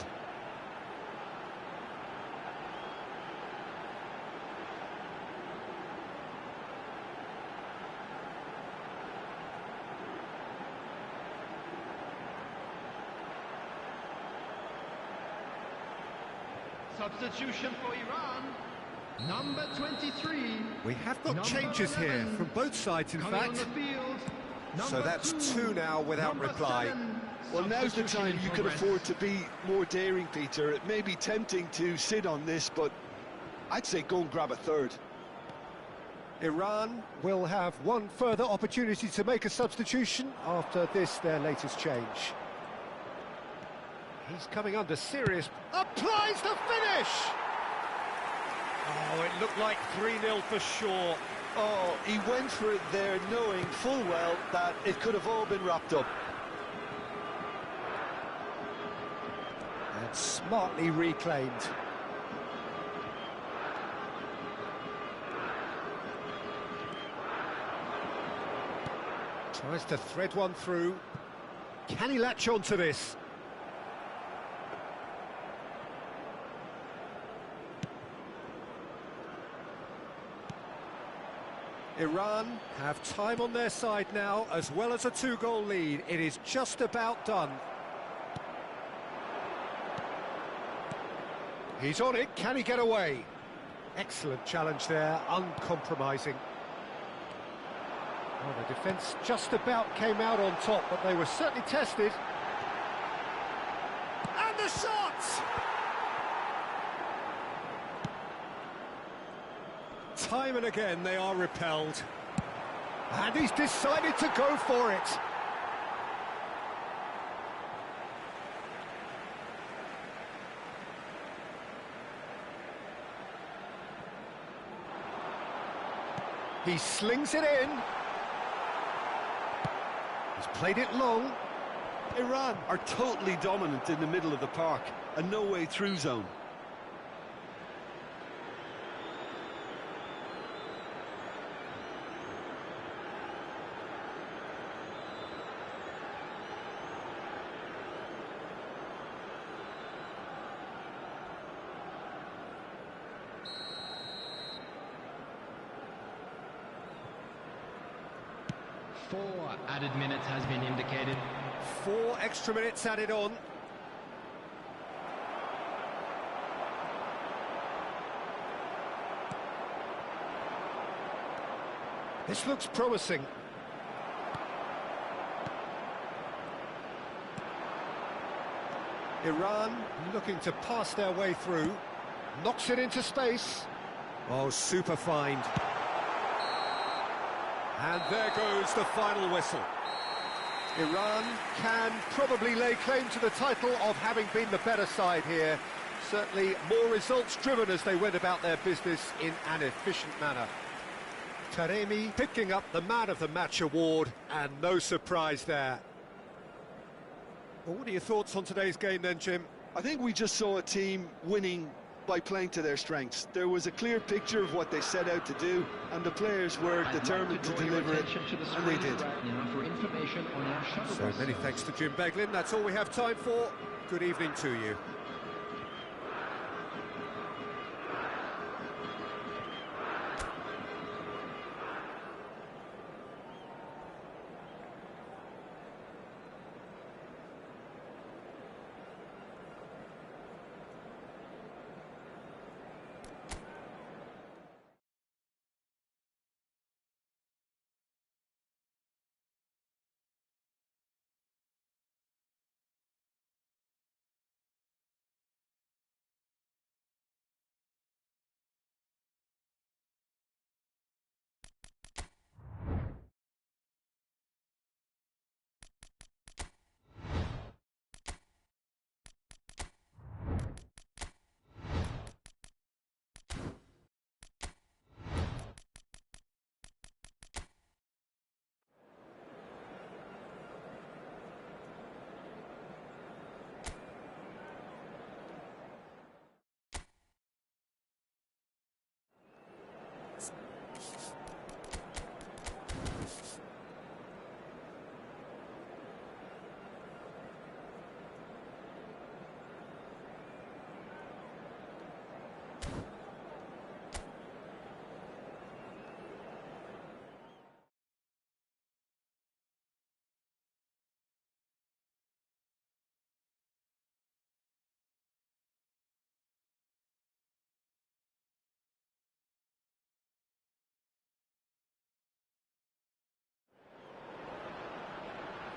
Substitution for Iran. Number 23. We have got changes here from both sides, in fact. So that's 2 now without reply. Well, now's the time you can afford to be more daring, Peter. It may be tempting to sit on this, but I'd say go and grab a third. Iran will have one further opportunity to make a substitution after this, their latest change. He's coming under serious... Applies the finish! Oh, it looked like 3-0 for sure. Oh, he went for it there, knowing full well that it could have all been wrapped up. And smartly reclaimed. Tries to thread one through. Can he latch on to this? Iran have time on their side now, as well as a 2-goal lead. It is just about done. He's on it, can he get away? Excellent challenge there, uncompromising. Well, the defence just about came out on top, but they were certainly tested. And the shot! Time and again they are repelled. And he's decided to go for it. He slings it in. He's played it long. Iran are totally dominant in the middle of the park, a no-way through zone. Four added minutes has been indicated. 4 extra minutes added on. This looks promising. Iran looking to pass their way through. Knocks it into space. Oh, super find. And there goes the final whistle. Iran can probably lay claim to the title of having been the better side here. Certainly more results-driven as they went about their business in an efficient manner. Taremi picking up the Man of the Match award, and no surprise there. Well, what are your thoughts on today's game then, Jim? I think we just saw a team winning by playing to their strengths. There was a clear picture of what they set out to do, and the players were determined to deliver it, and they did. For information on our shuttle So many thanks to Jim Beglin. That's all we have time for. Good evening to you.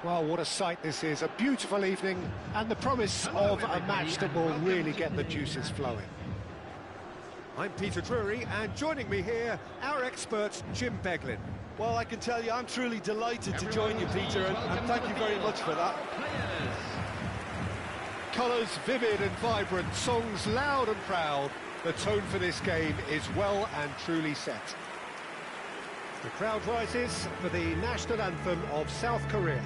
Well, what a sight this is. A beautiful evening and the promise of a match that will really get the juices flowing. I'm Peter Drury, and joining me here, our expert, Jim Beglin. Well, I can tell you, I'm truly delighted to join you, Peter, and thank you very much for that. Colours vivid and vibrant, songs loud and proud. The tone for this game is well and truly set. The crowd rises for the national anthem of South Korea.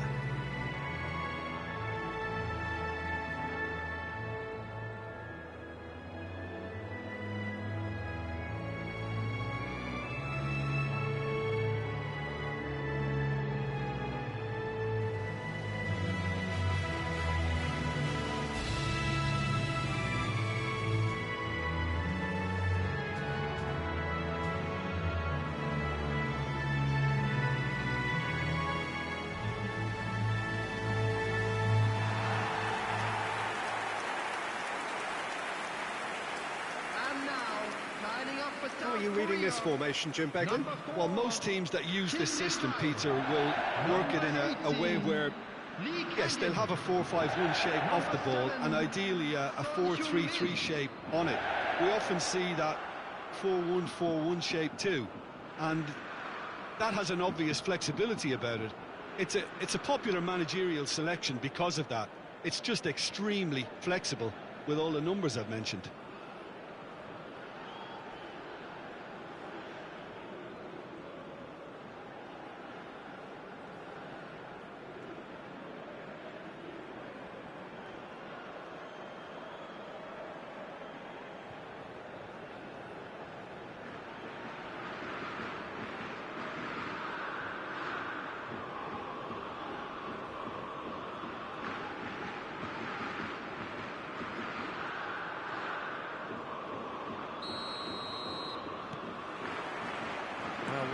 How are you reading this formation, Jim Beglin? Well, most teams that use this system, Peter, will work it in a way where, yes, they'll have a 4-5-1 shape off the ball and ideally a 4-3-3 shape on it. We often see that 4-1-4-1 shape too, and that has an obvious flexibility about it. It's a popular managerial selection because of that. It's just extremely flexible with all the numbers I've mentioned.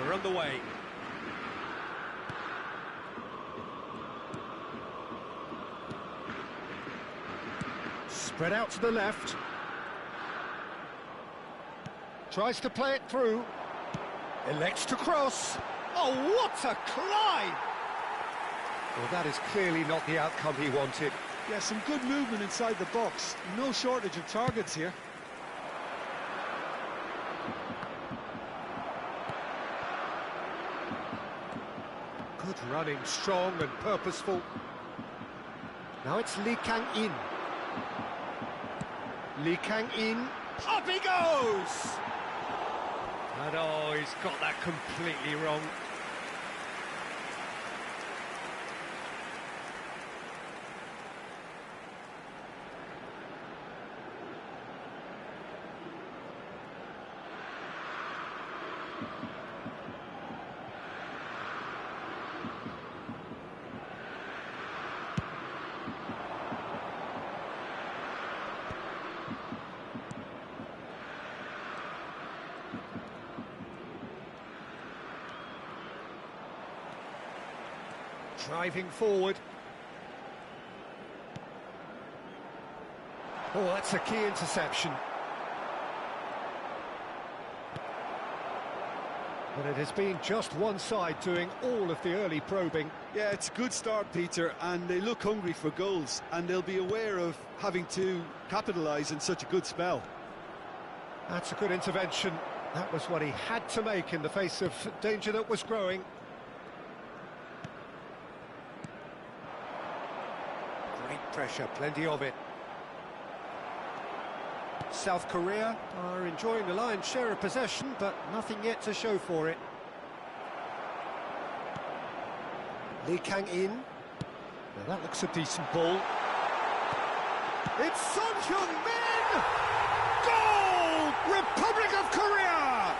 We're underway. Spread out to the left. Tries to play it through. Elects to cross. Oh, what a climb! Well, that is clearly not the outcome he wanted. Yeah, some good movement inside the box. No shortage of targets here. Good running, strong and purposeful. Now it's Lee Kang-in. Lee Kang-in, up he goes! And oh, he's got that completely wrong. Driving forward. Oh, that's a key interception. But it has been just one side doing all of the early probing. Yeah, it's a good start, Peter, and they look hungry for goals, and they'll be aware of having to capitalise in such a good spell. That's a good intervention. That was what he had to make in the face of danger that was growing. Great pressure, plenty of it. South Korea are enjoying the lion's share of possession, but nothing yet to show for it. Lee Kang-in. Now that looks a decent ball. It's Son Heung-min! Goal! Republic of Korea!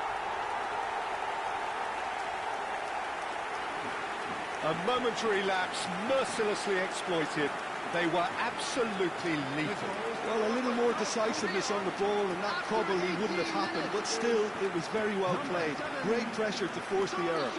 A momentary lapse mercilessly exploited. They were absolutely lethal. Well, a little more decisiveness on the ball and that probably wouldn't have happened, but still, it was very well played. Great pressure to force the error.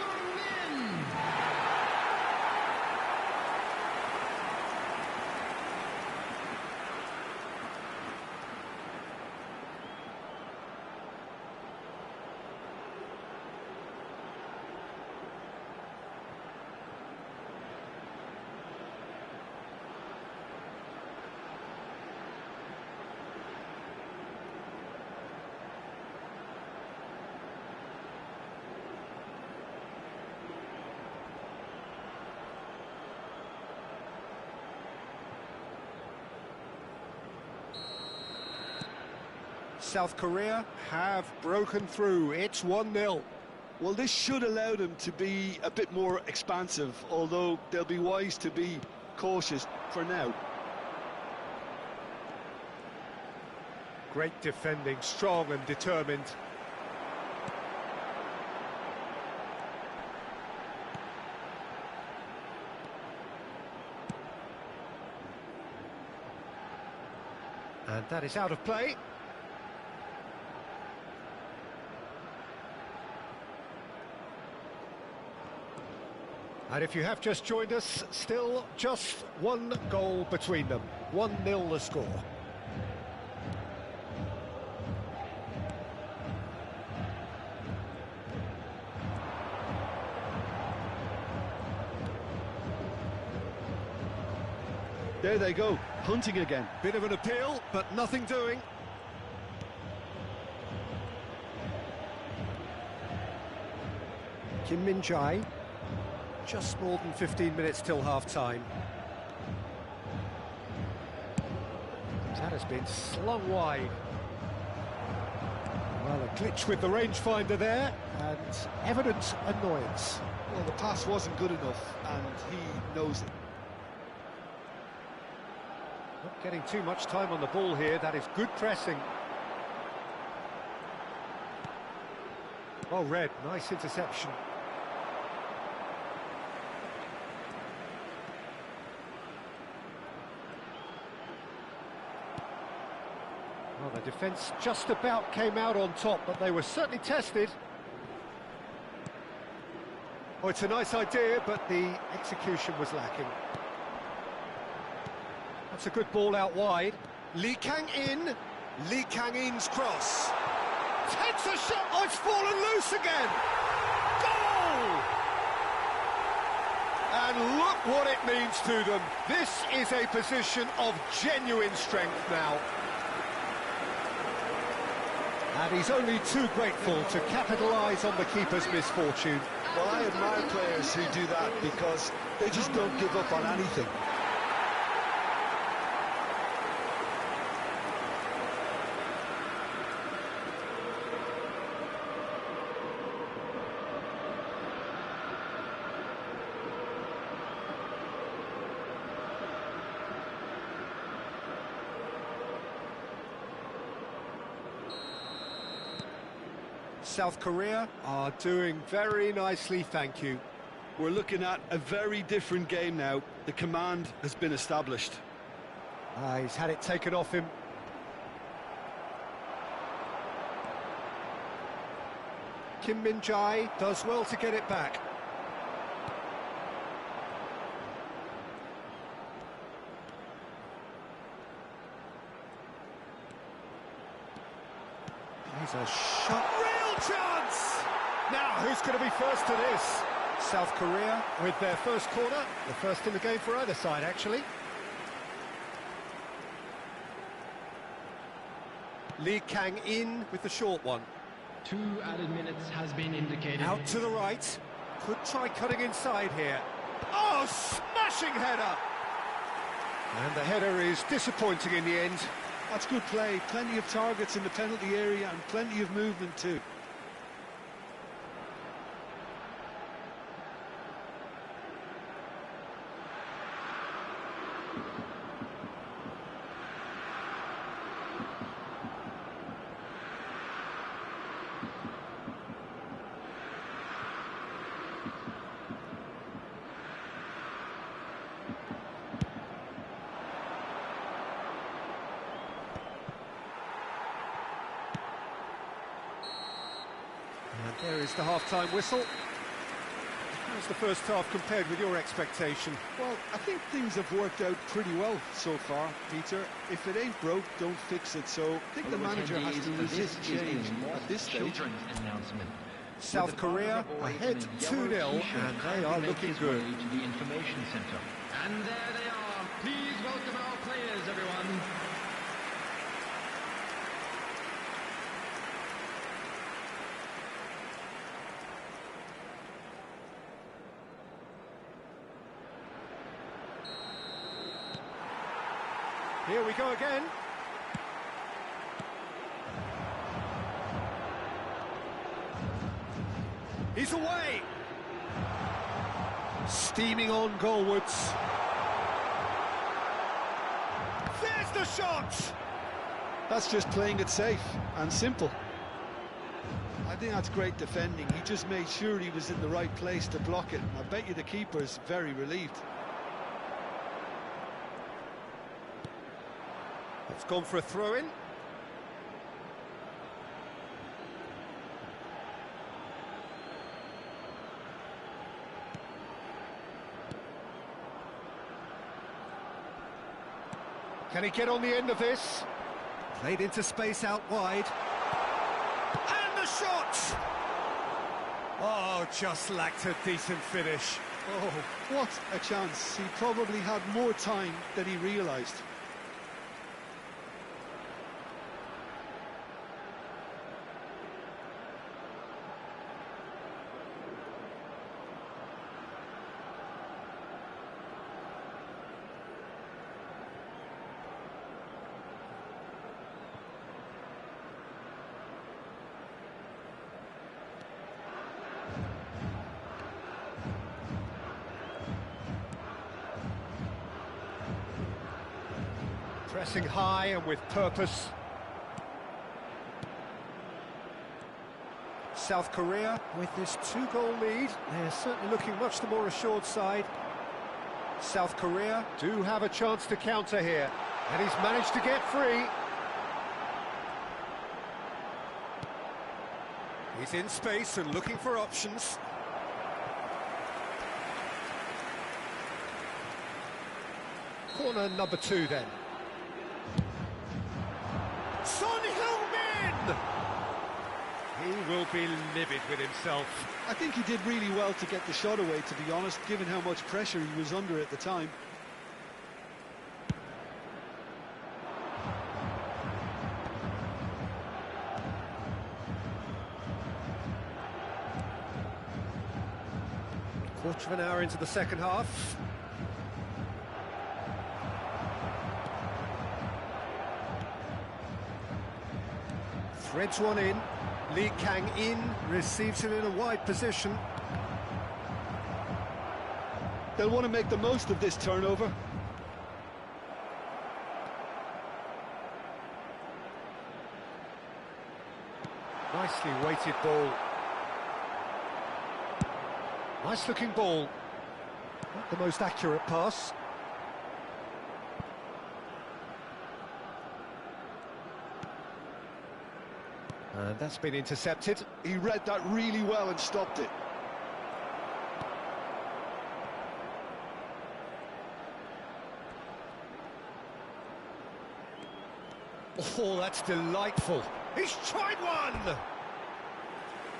South Korea have broken through. It's 1-0. Well, this should allow them to be a bit more expansive, although they'll be wise to be cautious for now. Great defending, strong and determined. And that is out of play. And if you have just joined us, still just one goal between them. 1-0 the score. There they go, hunting again. Bit of an appeal, but nothing doing. Kim Min-jae. Just more than 15 minutes till half-time. That has been slung wide. Well, a glitch with the rangefinder there, and evident annoyance. Well, the pass wasn't good enough, and he knows it. Not getting too much time on the ball here. That is good pressing. Well read, nice interception. Well, the defence just about came out on top, but they were certainly tested. Oh, it's a nice idea, but the execution was lacking. That's a good ball out wide. Lee Kang-in. Lee Kang-in's cross. Takes a shot. Oh, it's fallen loose again. Goal! And look what it means to them. This is a position of genuine strength now. And he's only too grateful to capitalise on the keeper's misfortune. Well, I admire players who do that because they just don't give up on anything. South Korea are doing very nicely, thank you. We're looking at a very different game now. The command has been established. He's had it taken off him. Kim Min-jae does well to get it back. He's a shot. Real chance! Now, who's going to be first to this? South Korea with their first corner. The first in the game for either side, actually. Lee Kang-in with the short one. 2 added minutes has been indicated. Out to the right. Could try cutting inside here. Oh, smashing header! And the header is disappointing in the end. That's good play. Plenty of targets in the penalty area and plenty of movement too. There is the half-time whistle. How's the first half compared with your expectation? Well, I think things have worked out pretty well so far, Peter. If it ain't broke, don't fix it. So I think the manager has to resist change at this stage. South Korea ahead 2-0, and they are looking good. To the information centre. And there they are. Please welcome our players, everyone. Here we go again. He's away. Steaming on goalwards. There's the shot! That's just playing it safe and simple. I think that's great defending. He just made sure he was in the right place to block it. I bet you the keeper's very relieved. It's gone for a throw-in. Can he get on the end of this? Played into space out wide. And the shot! Oh, just lacked a decent finish. Oh, what a chance. He probably had more time than he realised. Pressing high and with purpose. South Korea with this 2-goal lead. They're certainly looking much the more assured side. South Korea do have a chance to counter here. And he's managed to get free. He's in space and looking for options. Corner number 2 then. Son Heung-min! He will be livid with himself. I think he did really well to get the shot away, to be honest, given how much pressure he was under at the time. Quarter of an hour into the second half. Threads one in. Lee Kang-in receives it in a wide position. They'll want to make the most of this turnover. Nicely weighted ball. Nice looking ball. Not the most accurate pass. And that's been intercepted. He read that really well and stopped it. Oh, that's delightful. He's tried one!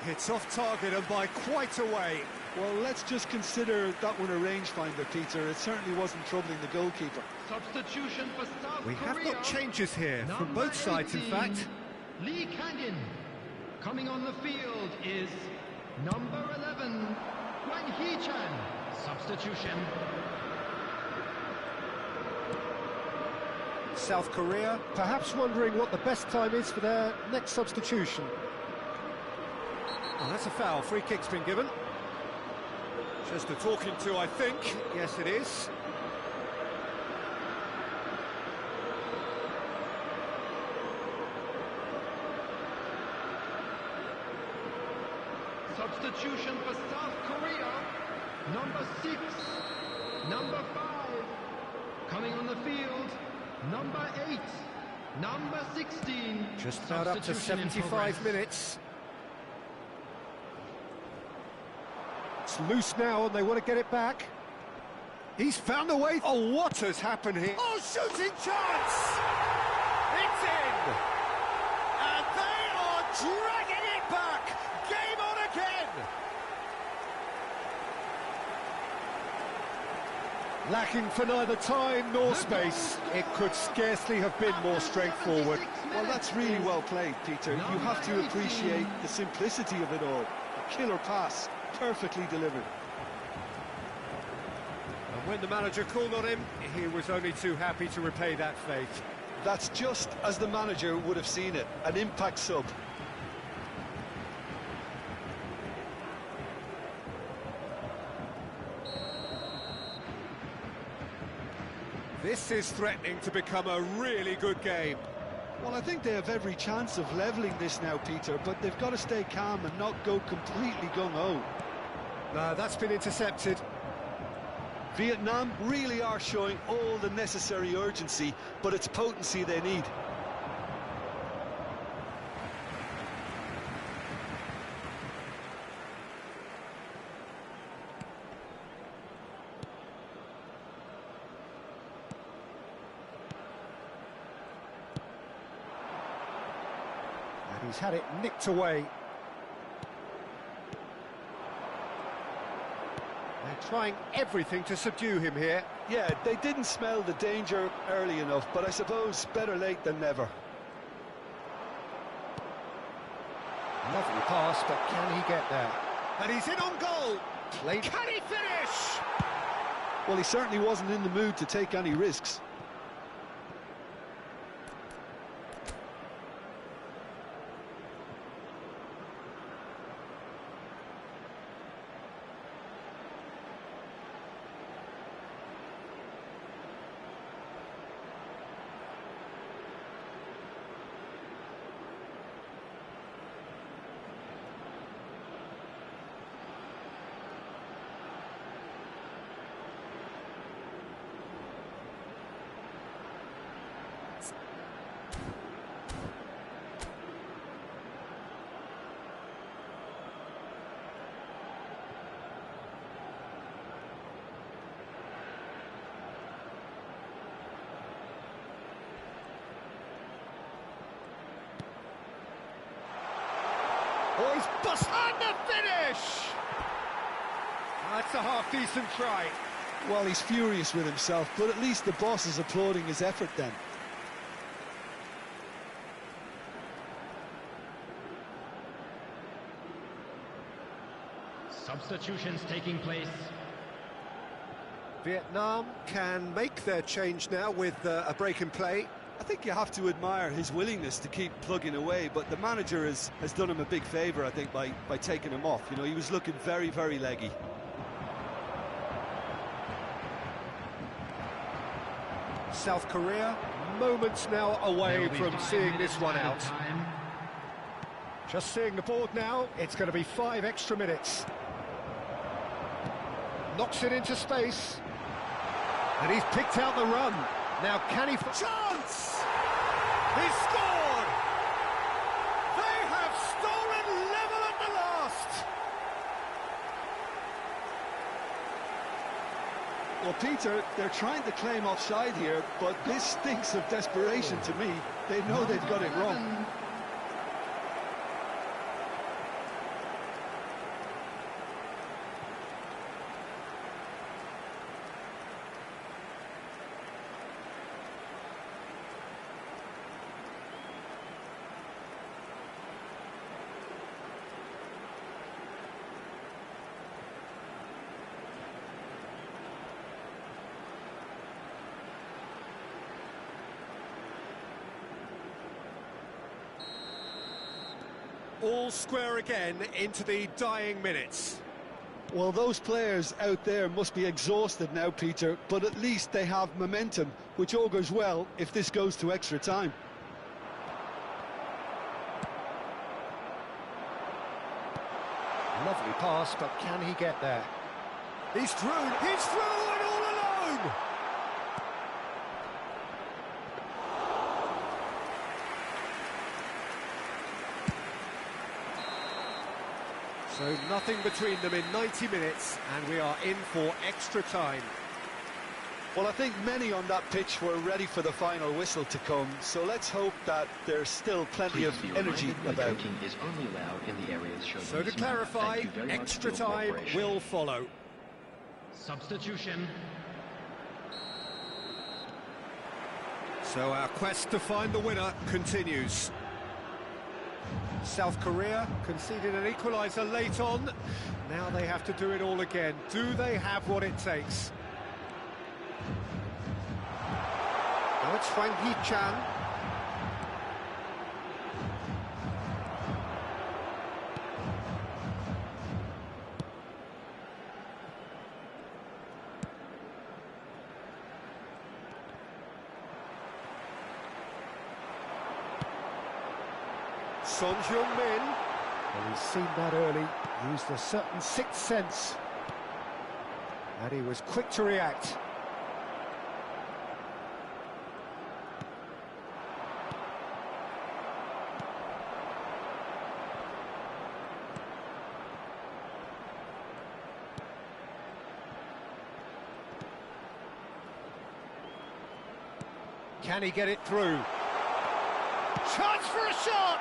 It's off target and by quite a way. Well, let's just consider that one a rangefinder, Peter. It certainly wasn't troubling the goalkeeper. Substitution for South We have Korea. got changes here, from Number both sides in 18, fact. Lee Kang-in. Coming on the field is number 11, Wang Hee-chan. Substitution. South Korea perhaps wondering what the best time is for their next substitution. Oh, that's a foul. Free kick's been given. Just a talking to, I think. Yes, it is. Substitution for South Korea, number 6, number 5. Coming on the field, number 8, number 16. Just about up to Substitution in 75 progress. minutes. It's loose now and they want to get it back. He's found a way. Oh, what has happened here? Oh, shooting chance! It's in! And they are dragging it back! Game on again! Lacking for neither time nor space. It could scarcely have been more straightforward. Well, that's really well played, Peter. You have to appreciate the simplicity of it all. A killer pass, perfectly delivered. And when the manager called on him, he was only too happy to repay that faith. That's just as the manager would have seen it, an impact sub. This is threatening to become a really good game. Well, I think they have every chance of levelling this now, Peter, but they've got to stay calm and not go completely gung-ho. No, that's been intercepted. Vietnam really are showing all the necessary urgency, but it's potency they need. And he's had it nicked away. They're trying everything to subdue him here. Yeah, they didn't smell the danger early enough, but I suppose better late than never. Lovely pass, but can he get there? And he's in on goal. Can he finish? Well, he certainly wasn't in the mood to take any risks. Oh, he's bust and the finish! That's a half-decent try. Well, he's furious with himself, but at least the boss is applauding his effort then. Substitutions taking place. Vietnam can make their change now with a break in play. I think you have to admire his willingness to keep plugging away, but the manager has done him a big favour, I think, by taking him off. You know, he was looking very, very leggy. South Korea, moments now away from seeing this one out. Just seeing the board now, it's going to be 5 extra minutes. Knocks it into space. And he's picked out the run. Now can he... Chance! He scored! They have stolen level at the last! Well, Peter, they're trying to claim offside here, but this stinks of desperation to me. They know they've got it wrong. All square again into the dying minutes. Well, those players out there must be exhausted now, Peter, but at least they have momentum, which augurs well if this goes to extra time. Lovely pass, but can he get there? He's through and all alone! So nothing between them in 90 minutes, and we are in for extra time. Well, I think many on that pitch were ready for the final whistle to come, so let's hope that there's still plenty of energy about. Is only allowed in the areas shown. So to clarify, extra time will follow. Substitution. So our quest to find the winner continues. South Korea conceded an equaliser late on. Now they have to do it all again. Do they have what it takes? Now it's Wang Hee-chan. Son Heung-min. Well, he's seen that early, used a certain sixth sense. And he was quick to react. Can he get it through? Chance for a shot!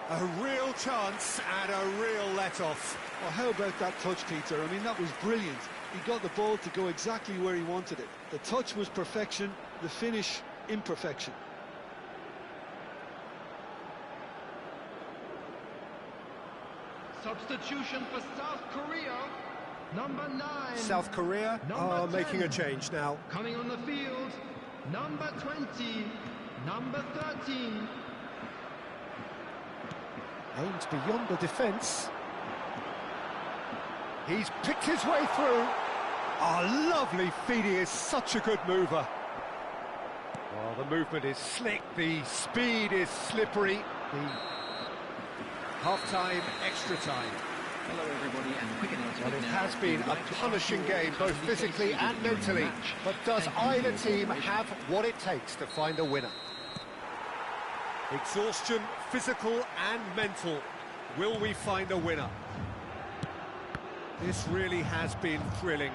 A real chance and a real let-off. Well, how about that touch, Peter? I mean, that was brilliant. He got the ball to go exactly where he wanted it. The touch was perfection, the finish, imperfection. Substitution for South Korea, number 9. South Korea are making a change now. Coming on the field, number 20, number 13. Aims beyond the defence. He's picked his way through. Oh, lovely feed, he is such a good mover. Well, the movement is slick, the speed is slippery. The half-time, extra time. Hello everybody, and quick announcement. Well, it has been a punishing game, both physically and mentally. But does either team have what it takes to find a winner? Exhaustion, physical and mental. Will we find a winner? This really has been thrilling.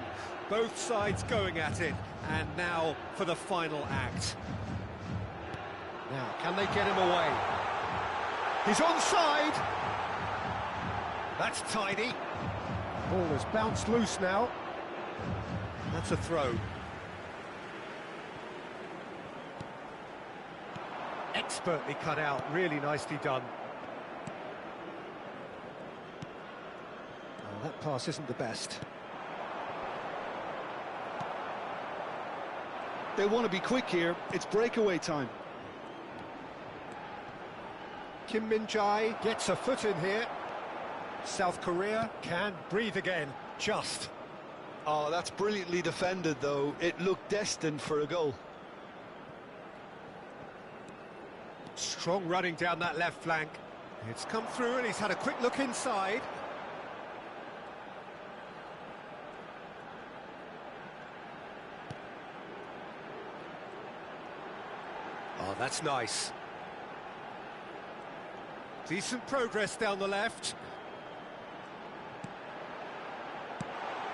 Both sides going at it, and now for the final act. Now, can they get him away? He's onside! That's tidy. Ball has bounced loose now. That's a throw. Expertly cut out, really nicely done. Oh, that pass isn't the best. They want to be quick here. It's breakaway time. Kim Min-jae gets a foot in here. South Korea can breathe again, just. Oh, that's brilliantly defended, though. It looked destined for a goal. Strong running down that left flank. It's come through and he's had a quick look inside. Oh, that's nice. Decent progress down the left.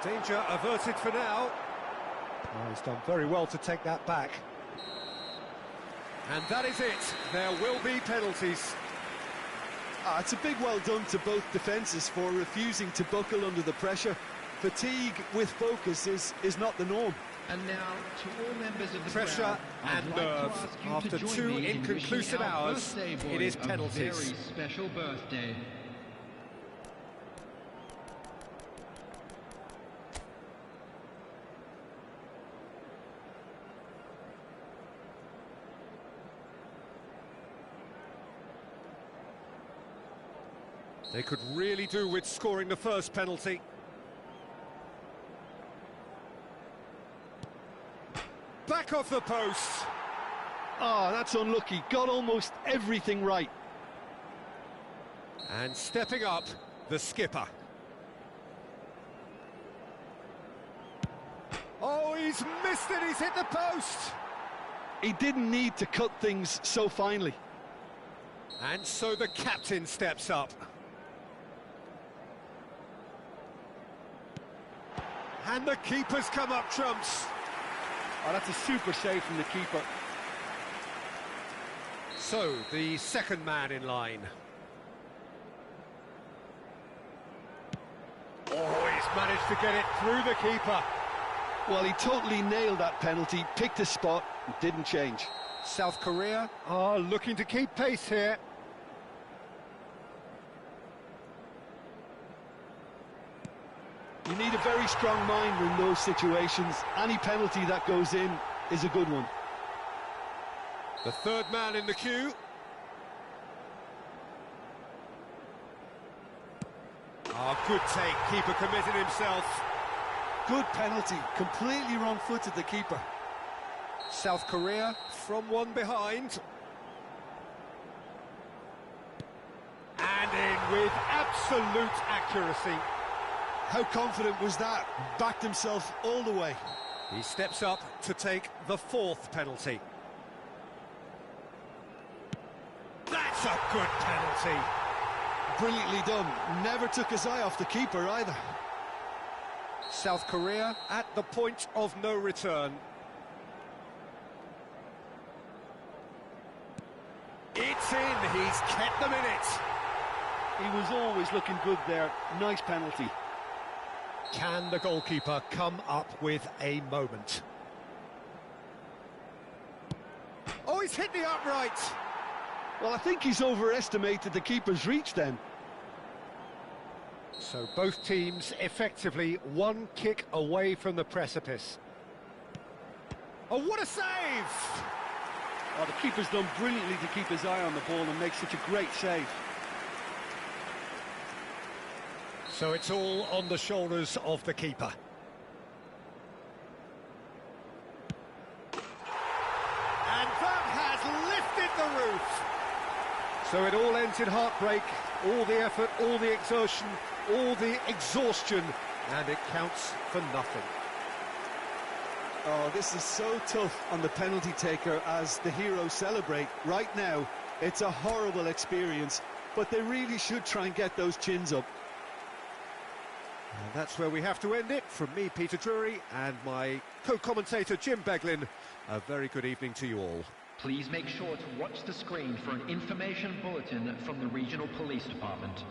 Danger averted for now. Oh, he's done very well to take that back. And that is it. There will be penalties. It's a big well done to both defences for refusing to buckle under the pressure. Fatigue with focus is not the norm. And now, to all members of the pressure crowd, and nerve. After 2 inconclusive hours, it is penalties. A very special birthday. They could really do with scoring the first penalty. Back off the post. Oh, that's unlucky. Got almost everything right. And stepping up, the skipper. Oh, he's missed it. He's hit the post. He didn't need to cut things so finely. And so the captain steps up. And the keeper's come up trumps. Oh, that's a super save from the keeper. So, the second man in line. Oh, he's managed to get it through the keeper. Well, he totally nailed that penalty, picked his spot, and didn't change. South Korea are looking to keep pace here. You need a very strong mind in those situations. Any penalty that goes in is a good one. The third man in the queue. Oh, good take. Keeper committed himself. Good penalty. Completely wrong-footed, the keeper. South Korea from one behind. with absolute accuracy. How confident was that? Backed himself all the way. He steps up to take the fourth penalty. That's a good penalty. Brilliantly done. Never took his eye off the keeper either. South Korea at the point of no return. It's in, he's kept them in it. He was always looking good there. Nice penalty. Can the goalkeeper come up with a moment? Oh, he's hit the upright. Well, I think he's overestimated the keeper's reach then. So both teams effectively one kick away from the precipice. Oh, what a save! Oh, the keeper's done brilliantly to keep his eye on the ball and make such a great save. So it's all on the shoulders of the keeper. And that has lifted the roof. So it all ends in heartbreak, all the effort, all the exertion, all the exhaustion, and it counts for nothing. Oh, this is so tough on the penalty taker as the heroes celebrate. Right now, it's a horrible experience, but they really should try and get those chins up. And that's where we have to end it. From me, Peter Drury, and my co-commentator, Jim Beglin, a very good evening to you all. Please make sure to watch the screen for an information bulletin from the Regional Police Department.